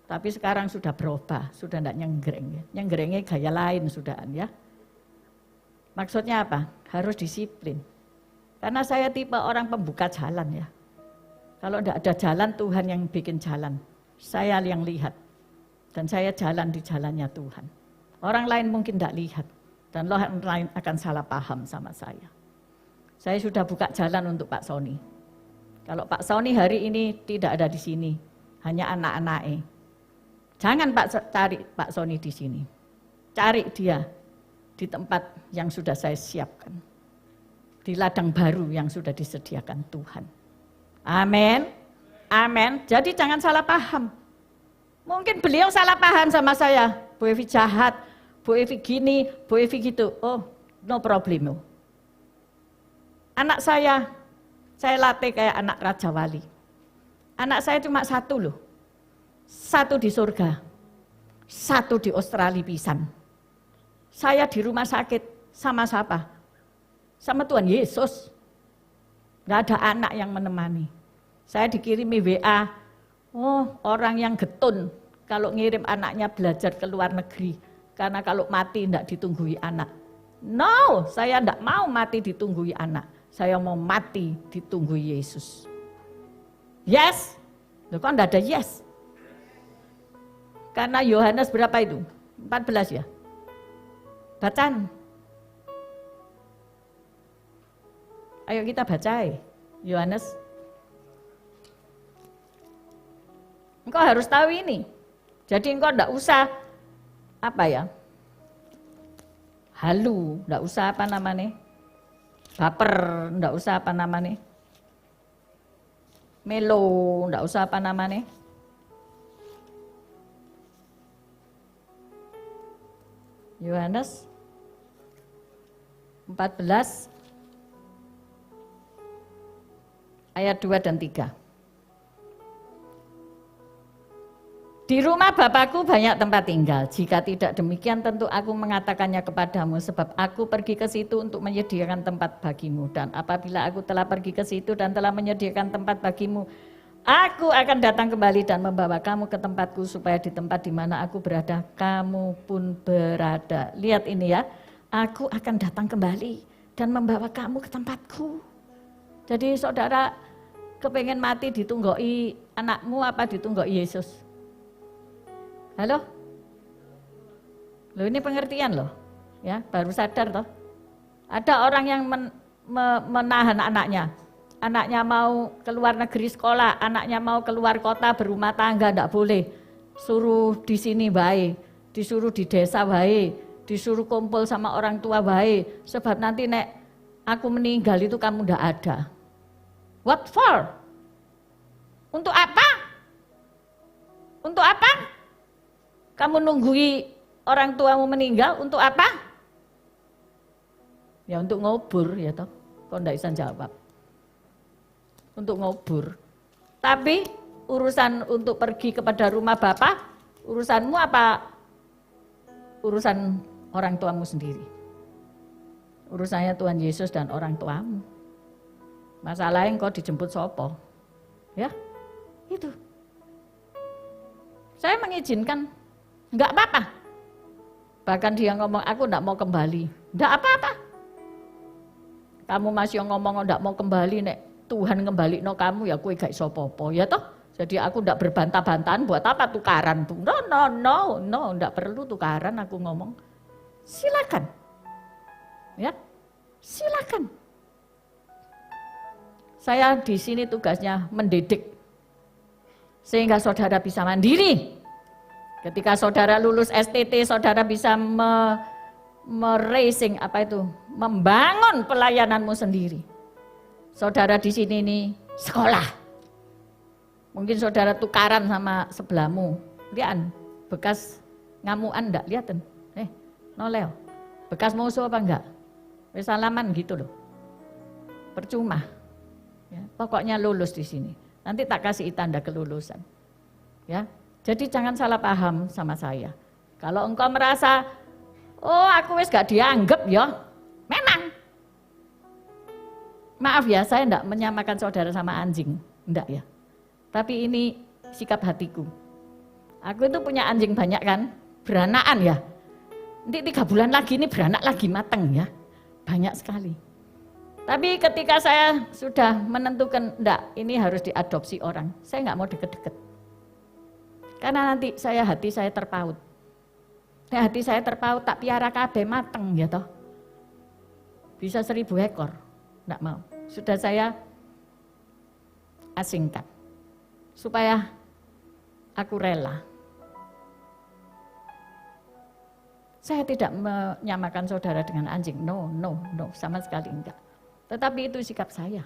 Tapi sekarang sudah berubah, sudah tidak nyenggreng. Ya. Nyenggrengnya gaya lain sudah ya. Maksudnya apa? Harus disiplin. Karena saya tipe orang pembuka jalan ya. Kalau tidak ada jalan, Tuhan yang bikin jalan. Saya yang lihat. Dan saya jalan di jalannya Tuhan. Orang lain mungkin tidak lihat. Dan orang lain akan salah paham sama saya. Saya sudah buka jalan untuk Pak Sony. Kalau Pak Sony hari ini tidak ada di sini, hanya anak-anaknya. Jangan cari Pak Sony di sini. Cari dia di tempat yang sudah saya siapkan. Di ladang baru yang sudah disediakan Tuhan. Amin. Amin. Jadi jangan salah paham. Mungkin beliau salah paham sama saya. Bu Evi jahat, Bu Evi gini, Bu Evi gitu. Oh, no problem. Anak saya latih kayak anak Raja Wali. Anak saya cuma satu loh. Satu di surga, satu di Australia pisan. Saya di rumah sakit sama siapa? Sama Tuhan Yesus. Gak ada anak yang menemani. Saya dikirimi WA, oh orang yang getun kalau ngirim anaknya belajar ke luar negeri. Karena kalau mati tidak ditunggui anak. No, saya tidak mau mati ditunggui anak. Saya mau mati ditunggui Yesus. Yes? Loh kok enggak ada yes? Karena Yohanes berapa itu? 14 ya? Bacaan. Ayo kita baca Yohanes. Engkau harus tahu ini. Jadi engkau enggak usah apa ya? Halu, enggak usah apa namanya? Baper, enggak usah apa namanya? Melo, enggak usah apa namanya? Yohanes 14 ayat 2 dan 3. Di rumah Bapakku banyak tempat tinggal. Jika tidak demikian tentu aku mengatakannya kepadamu, sebab aku pergi ke situ untuk menyediakan tempat bagimu. Dan apabila aku telah pergi ke situ dan telah menyediakan tempat bagimu, aku akan datang kembali dan membawa kamu ke tempatku, supaya di tempat di mana aku berada, kamu pun berada. Lihat ini ya, aku akan datang kembali dan membawa kamu ke tempatku. Jadi saudara kepengen mati ditunggoi anakmu apa ditunggoi Yesus? Halo? Loh ini pengertian loh, ya baru sadar toh. Ada orang yang menahan anaknya. Anaknya mau keluar negeri sekolah, anaknya mau keluar kota berumah tangga, enggak boleh. Suruh di sini baik, disuruh di desa baik, disuruh kumpul sama orang tua baik. Sebab nanti nek aku meninggal itu kamu enggak ada. What for? Untuk apa? Untuk apa? Kamu nunggui orang tuamu meninggal untuk apa? Ya untuk ngubur ya toh. Kok enggak bisa jawab. Untuk ngubur. Tapi urusan untuk pergi kepada rumah Bapak, urusanmu apa? Urusan orang tuamu sendiri. Urusannya Tuhan Yesus dan orang tuamu. Masalahnya engkau dijemput sopo. Ya, itu. Saya mengizinkan, enggak apa-apa. Bahkan dia ngomong, aku enggak mau kembali. Enggak apa-apa. Kamu masih ngomong enggak mau kembali, nek Tuhan kembali no kamu ya kue gak iso popo ya toh. Jadi aku ndak berbantah-bantahan buat apa tukaran tuh. No, ndak perlu tukaran aku ngomong. Silakan. Ya. Silakan. Saya di sini tugasnya mendidik. Sehingga saudara bisa mandiri. Ketika saudara lulus STT, saudara bisa meracing apa itu? Membangun pelayananmu sendiri. Saudara di sini nih sekolah. Mungkin saudara tukaran sama sebelahmu. Lihat bekas ngamuan enggak? Lihatin. Noleo. Bekas musuh apa enggak? Wis salaman gitu loh. Percuma. Ya, pokoknya lulus di sini. Nanti tak kasih tanda kelulusan. Ya. Jadi jangan salah paham sama saya. Kalau engkau merasa oh aku wis gak dianggap ya. Memang maaf ya, saya enggak menyamakan saudara sama anjing, enggak ya. Tapi ini sikap hatiku. Aku itu punya anjing banyak kan, beranakan ya. Nanti 3 bulan lagi ini beranak lagi mateng ya, banyak sekali. Tapi ketika saya sudah menentukan, enggak, ini harus diadopsi orang, saya enggak mau deket-deket. Karena nanti hati saya terpaut. Hati saya terpaut, tak piara kabeh mateng ya toh. Bisa 1000 ekor. Enggak mau, sudah saya asingkan supaya aku rela. Saya tidak menyamakan saudara dengan anjing, no, sama sekali enggak. Tetapi itu sikap saya.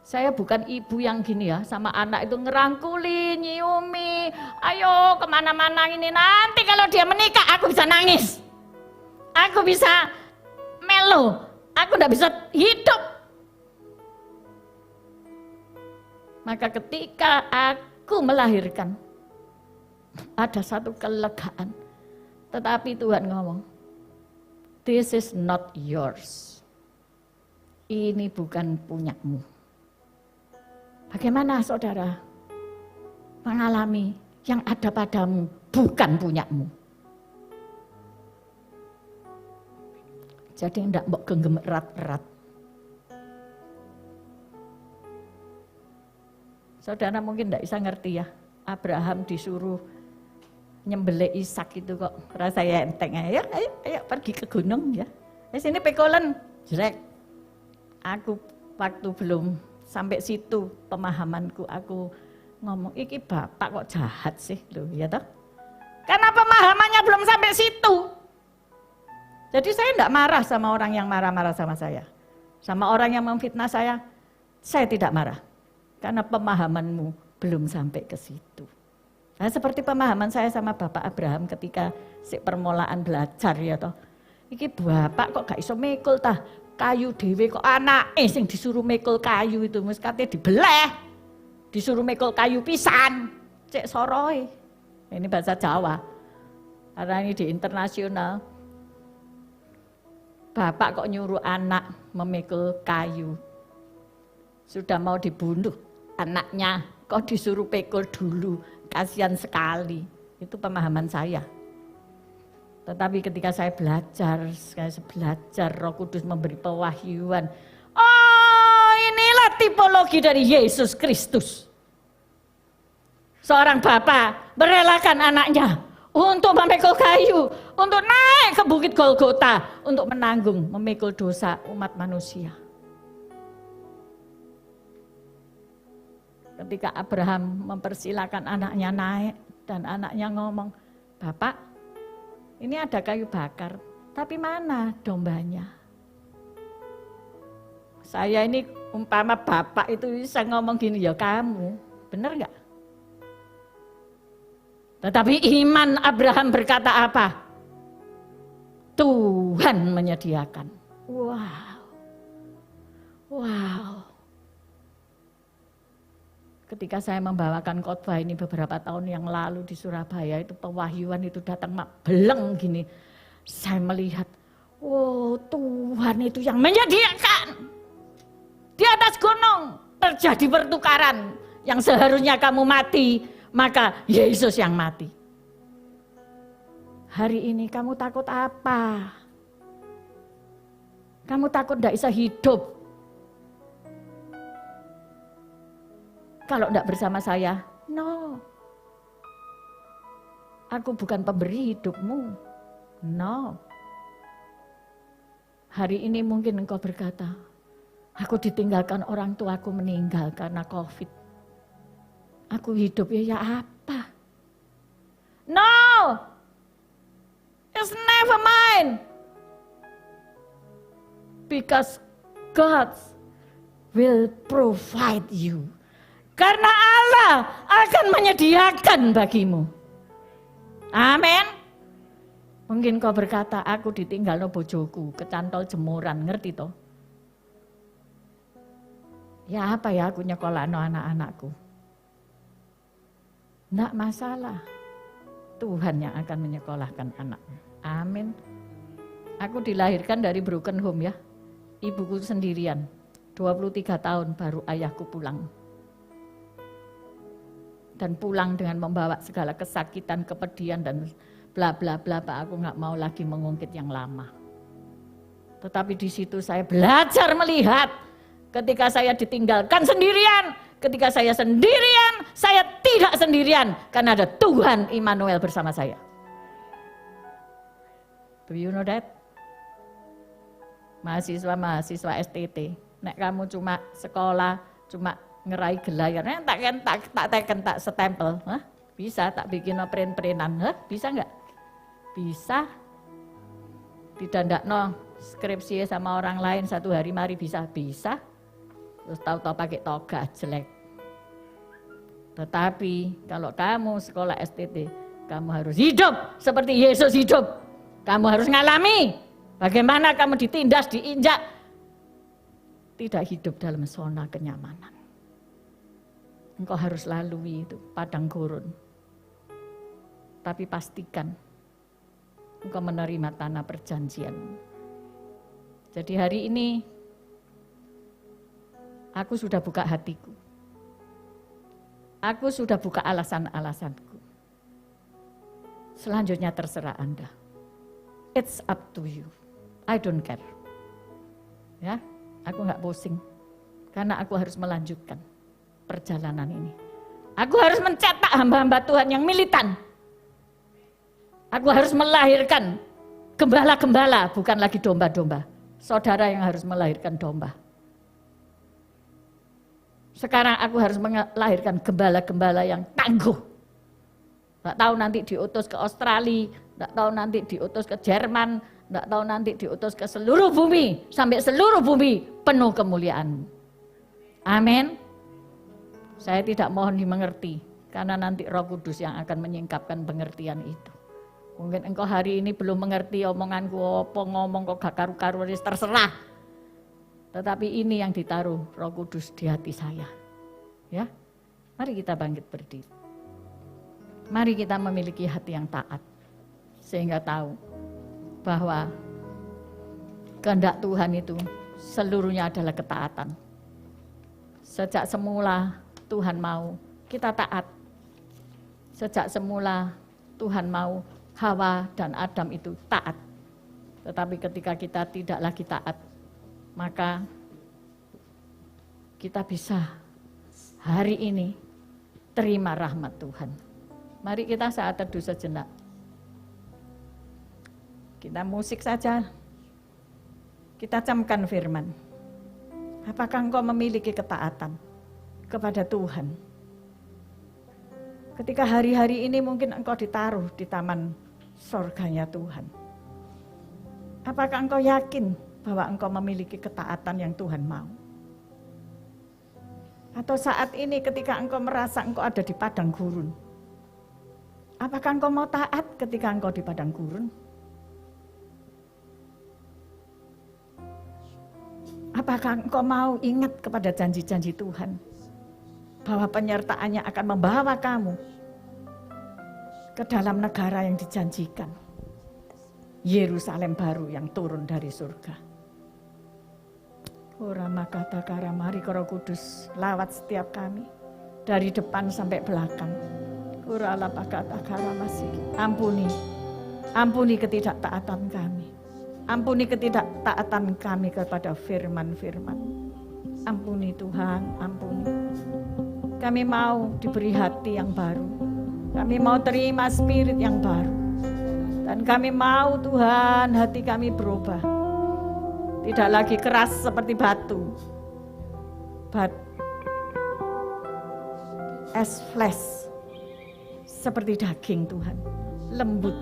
Saya bukan ibu yang gini ya, sama anak itu ngerangkuli, nyiumi, ayo kemana-mana ini. Nanti kalau dia menikah aku bisa nangis, aku bisa melo, aku enggak bisa hidup. Maka ketika aku melahirkan, ada satu kelegaan. Tetapi Tuhan ngomong, this is not yours. Ini bukan punyamu. Bagaimana saudara mengalami yang ada padamu bukan punyamu? Jadi enggak mbok genggam erat-erat. Saudara mungkin enggak bisa ngerti ya. Abraham disuruh nyembelih Ishak itu kok rasanya enteng. Ayo pergi ke gunung ya. Sini pekolen, jelek. Aku waktu belum sampai situ pemahamanku, aku ngomong, iki bapak kok jahat sih loh, ya toh? Karena pemahamannya belum sampai situ. Jadi saya enggak marah sama orang yang marah-marah sama saya. Sama orang yang memfitnah saya tidak marah. Karena pemahamanmu belum sampai ke situ. Nah, seperti pemahaman saya sama Bapak Abraham ketika si permulaan belajar ya toh. Iki bapak kok gak iso mikul tah kayu dhewe kok anake sing disuruh mikul kayu itu mesti kate dibeleh. Disuruh mikul kayu pisan. Cek soroe. Ini bahasa Jawa. Karena ini di internasional. Bapak kok nyuruh anak memikul kayu. Sudah mau dibunuh anaknya kok disuruh pikul dulu. Kasihan sekali, itu pemahaman saya. Tetapi ketika saya belajar Roh Kudus memberi pewahyuan. Oh, inilah tipologi dari Yesus Kristus. Seorang bapak merelakan anaknya untuk memikul kayu, untuk naik ke Bukit Golgota, untuk menanggung, memikul dosa umat manusia. Ketika Abraham mempersilahkan anaknya naik dan anaknya ngomong, Bapak ini ada kayu bakar, tapi mana dombanya? Saya ini umpama bapak itu bisa ngomong gini, ya kamu, benar enggak? Tetapi iman Abraham berkata apa? Tuhan menyediakan. Wow. Ketika saya membawakan khotbah ini beberapa tahun yang lalu di Surabaya, itu pewahyuan itu datang beleng gini. Saya melihat, oh Tuhan itu yang menyediakan. Di atas gunung terjadi pertukaran. Yang seharusnya kamu mati, maka Yesus yang mati. Hari ini kamu takut apa? Kamu takut tidak bisa hidup? Kalau tidak bersama saya, no. Aku bukan pemberi hidupmu, no. Hari ini mungkin engkau berkata, aku ditinggalkan orang tuaku meninggal karena COVID. Aku hidup ya apa? No, it's never mine. Because God will provide you. Karena Allah akan menyediakan bagimu. Amin. Mungkin kau berkata, aku ditinggal no bojoku, kecantol jemuran, ngerti toh? Ya apa ya aku nyekolah no anak-anakku. Nggak masalah. Tuhan yang akan menyekolahkan anakmu. Amin. Aku dilahirkan dari broken home ya. Ibuku sendirian. 23 tahun baru ayahku pulang. Dan pulang dengan membawa segala kesakitan, kepedihan dan bla bla bla. Aku nggak mau lagi mengungkit yang lama. Tetapi di situ saya belajar melihat ketika saya ditinggalkan sendirian, ketika saya sendirian, saya tidak sendirian karena ada Tuhan Immanuel bersama saya. Do you know that? Mahasiswa STT, nek kamu cuma sekolah, cuma ngerai gelayar, tak stempel, bisa tak bikin print-printan, bisa nggak? Bisa. Didandakno skripsi sama orang lain 1 hari mari bisa. Terus tahu-tahu pakai toga jelek. Tetapi kalau kamu sekolah STT, kamu harus hidup seperti Yesus hidup. Kamu harus ngalami bagaimana kamu ditindas, diinjak. Tidak hidup dalam zona kenyamanan. Engkau harus lalui itu padang gurun. Tapi pastikan engkau menerima tanah perjanjian. Jadi hari ini aku sudah buka hatiku. Aku sudah buka alasan-alasanku. Selanjutnya terserah Anda. It's up to you. I don't care. Ya, aku nggak pusing. Karena aku harus melanjutkan perjalanan ini. Aku harus mencetak hamba-hamba Tuhan yang militan. Aku harus melahirkan gembala-gembala, bukan lagi domba-domba. Saudara yang harus melahirkan domba. Sekarang aku harus melahirkan gembala-gembala yang tangguh. Nggak tahu nanti diutus ke Australia, nggak tahu nanti diutus ke Jerman, nggak tahu nanti diutus ke seluruh bumi, sampai seluruh bumi penuh kemuliaan. Amin. Saya tidak mohon dimengerti, Karena nanti Roh Kudus yang akan menyingkapkan pengertian itu. Mungkin engkau hari ini belum mengerti omonganku apa, ngomong kok gak karu-karu, terserah. Tetapi ini yang ditaruh Roh Kudus di hati saya. Ya, mari kita bangkit berdiri. Mari kita memiliki hati yang taat. Sehingga tahu bahwa kehendak Tuhan itu seluruhnya adalah ketaatan. Sejak semula Tuhan mau kita taat. Sejak semula Tuhan mau Hawa dan Adam itu taat. Tetapi ketika kita tidak lagi taat, maka kita bisa hari ini terima rahmat Tuhan. Mari kita saat teduh sejenak. Kita musik saja. Kita camkan firman. Apakah engkau memiliki ketaatan kepada Tuhan? Ketika hari-hari ini mungkin engkau ditaruh di taman surganya Tuhan. Apakah engkau yakin bahwa engkau memiliki ketaatan yang Tuhan mau? Atau saat ini ketika engkau merasa engkau ada di padang gurun, apakah engkau mau taat ketika engkau di padang gurun? Apakah engkau mau ingat kepada janji-janji Tuhan? Bahwa penyertaannya akan membawa kamu ke dalam negara yang dijanjikan. Yerusalem baru yang turun dari surga. Ora makata kara, mari Roh Kudus lawat setiap kami. Dari depan sampai belakang. Ora lapakata kara masih. Ampuni ketidaktaatan kami. Ampuni ketidaktaatan kami kepada firman-firman. Ampuni Tuhan, ampuni. Kami mau diberi hati yang baru. Kami mau terima spirit yang baru. Dan kami mau Tuhan hati kami berubah. Tidak lagi keras seperti batu. Es flesh seperti daging Tuhan. Lembut.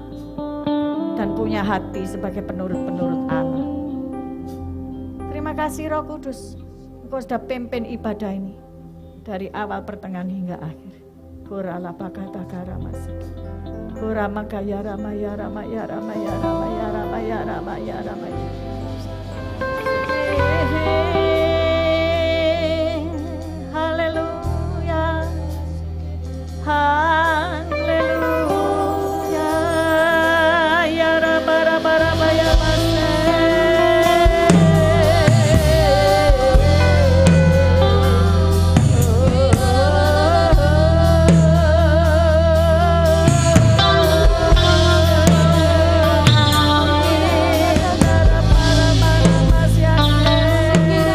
Dan punya hati sebagai penurut-penurut Allah. Terima kasih Roh Kudus. Engkau sudah pimpin ibadah ini. Dari awal pertengahan hingga akhir. Kura lapakata karamasik. Kura makaya ramaya ramaya ramaya ramaya ramaya ramaya ramaya. Haleluya. Haleluya. Ya rabara barabaya masne. Kira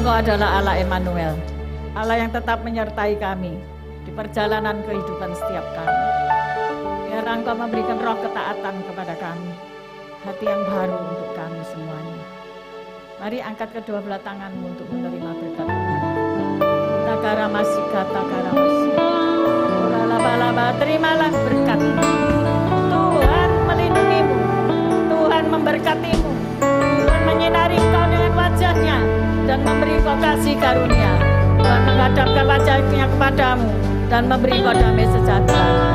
Engkau adalah Allah Emmanuel, Allah yang tetap menyertai kami di perjalanan kehidupan setiap kami. Biar Engkau memberikan roh ketaatan kepada kami, hati yang baru untuk kami semuanya. Mari angkat kedua belah tanganmu untuk menerima berkat Tuhan. Takaramasi katakaramashi. Laba-laba, terimalah berkat. Tuhan melindungimu, Tuhan memberkatimu, Tuhan menyinari engkau dengan wajahnya dan memberi engkau kasih karunia. Tuhan menghadapkan wajahnya kepadamu dan memberi engkau damai sejahtera.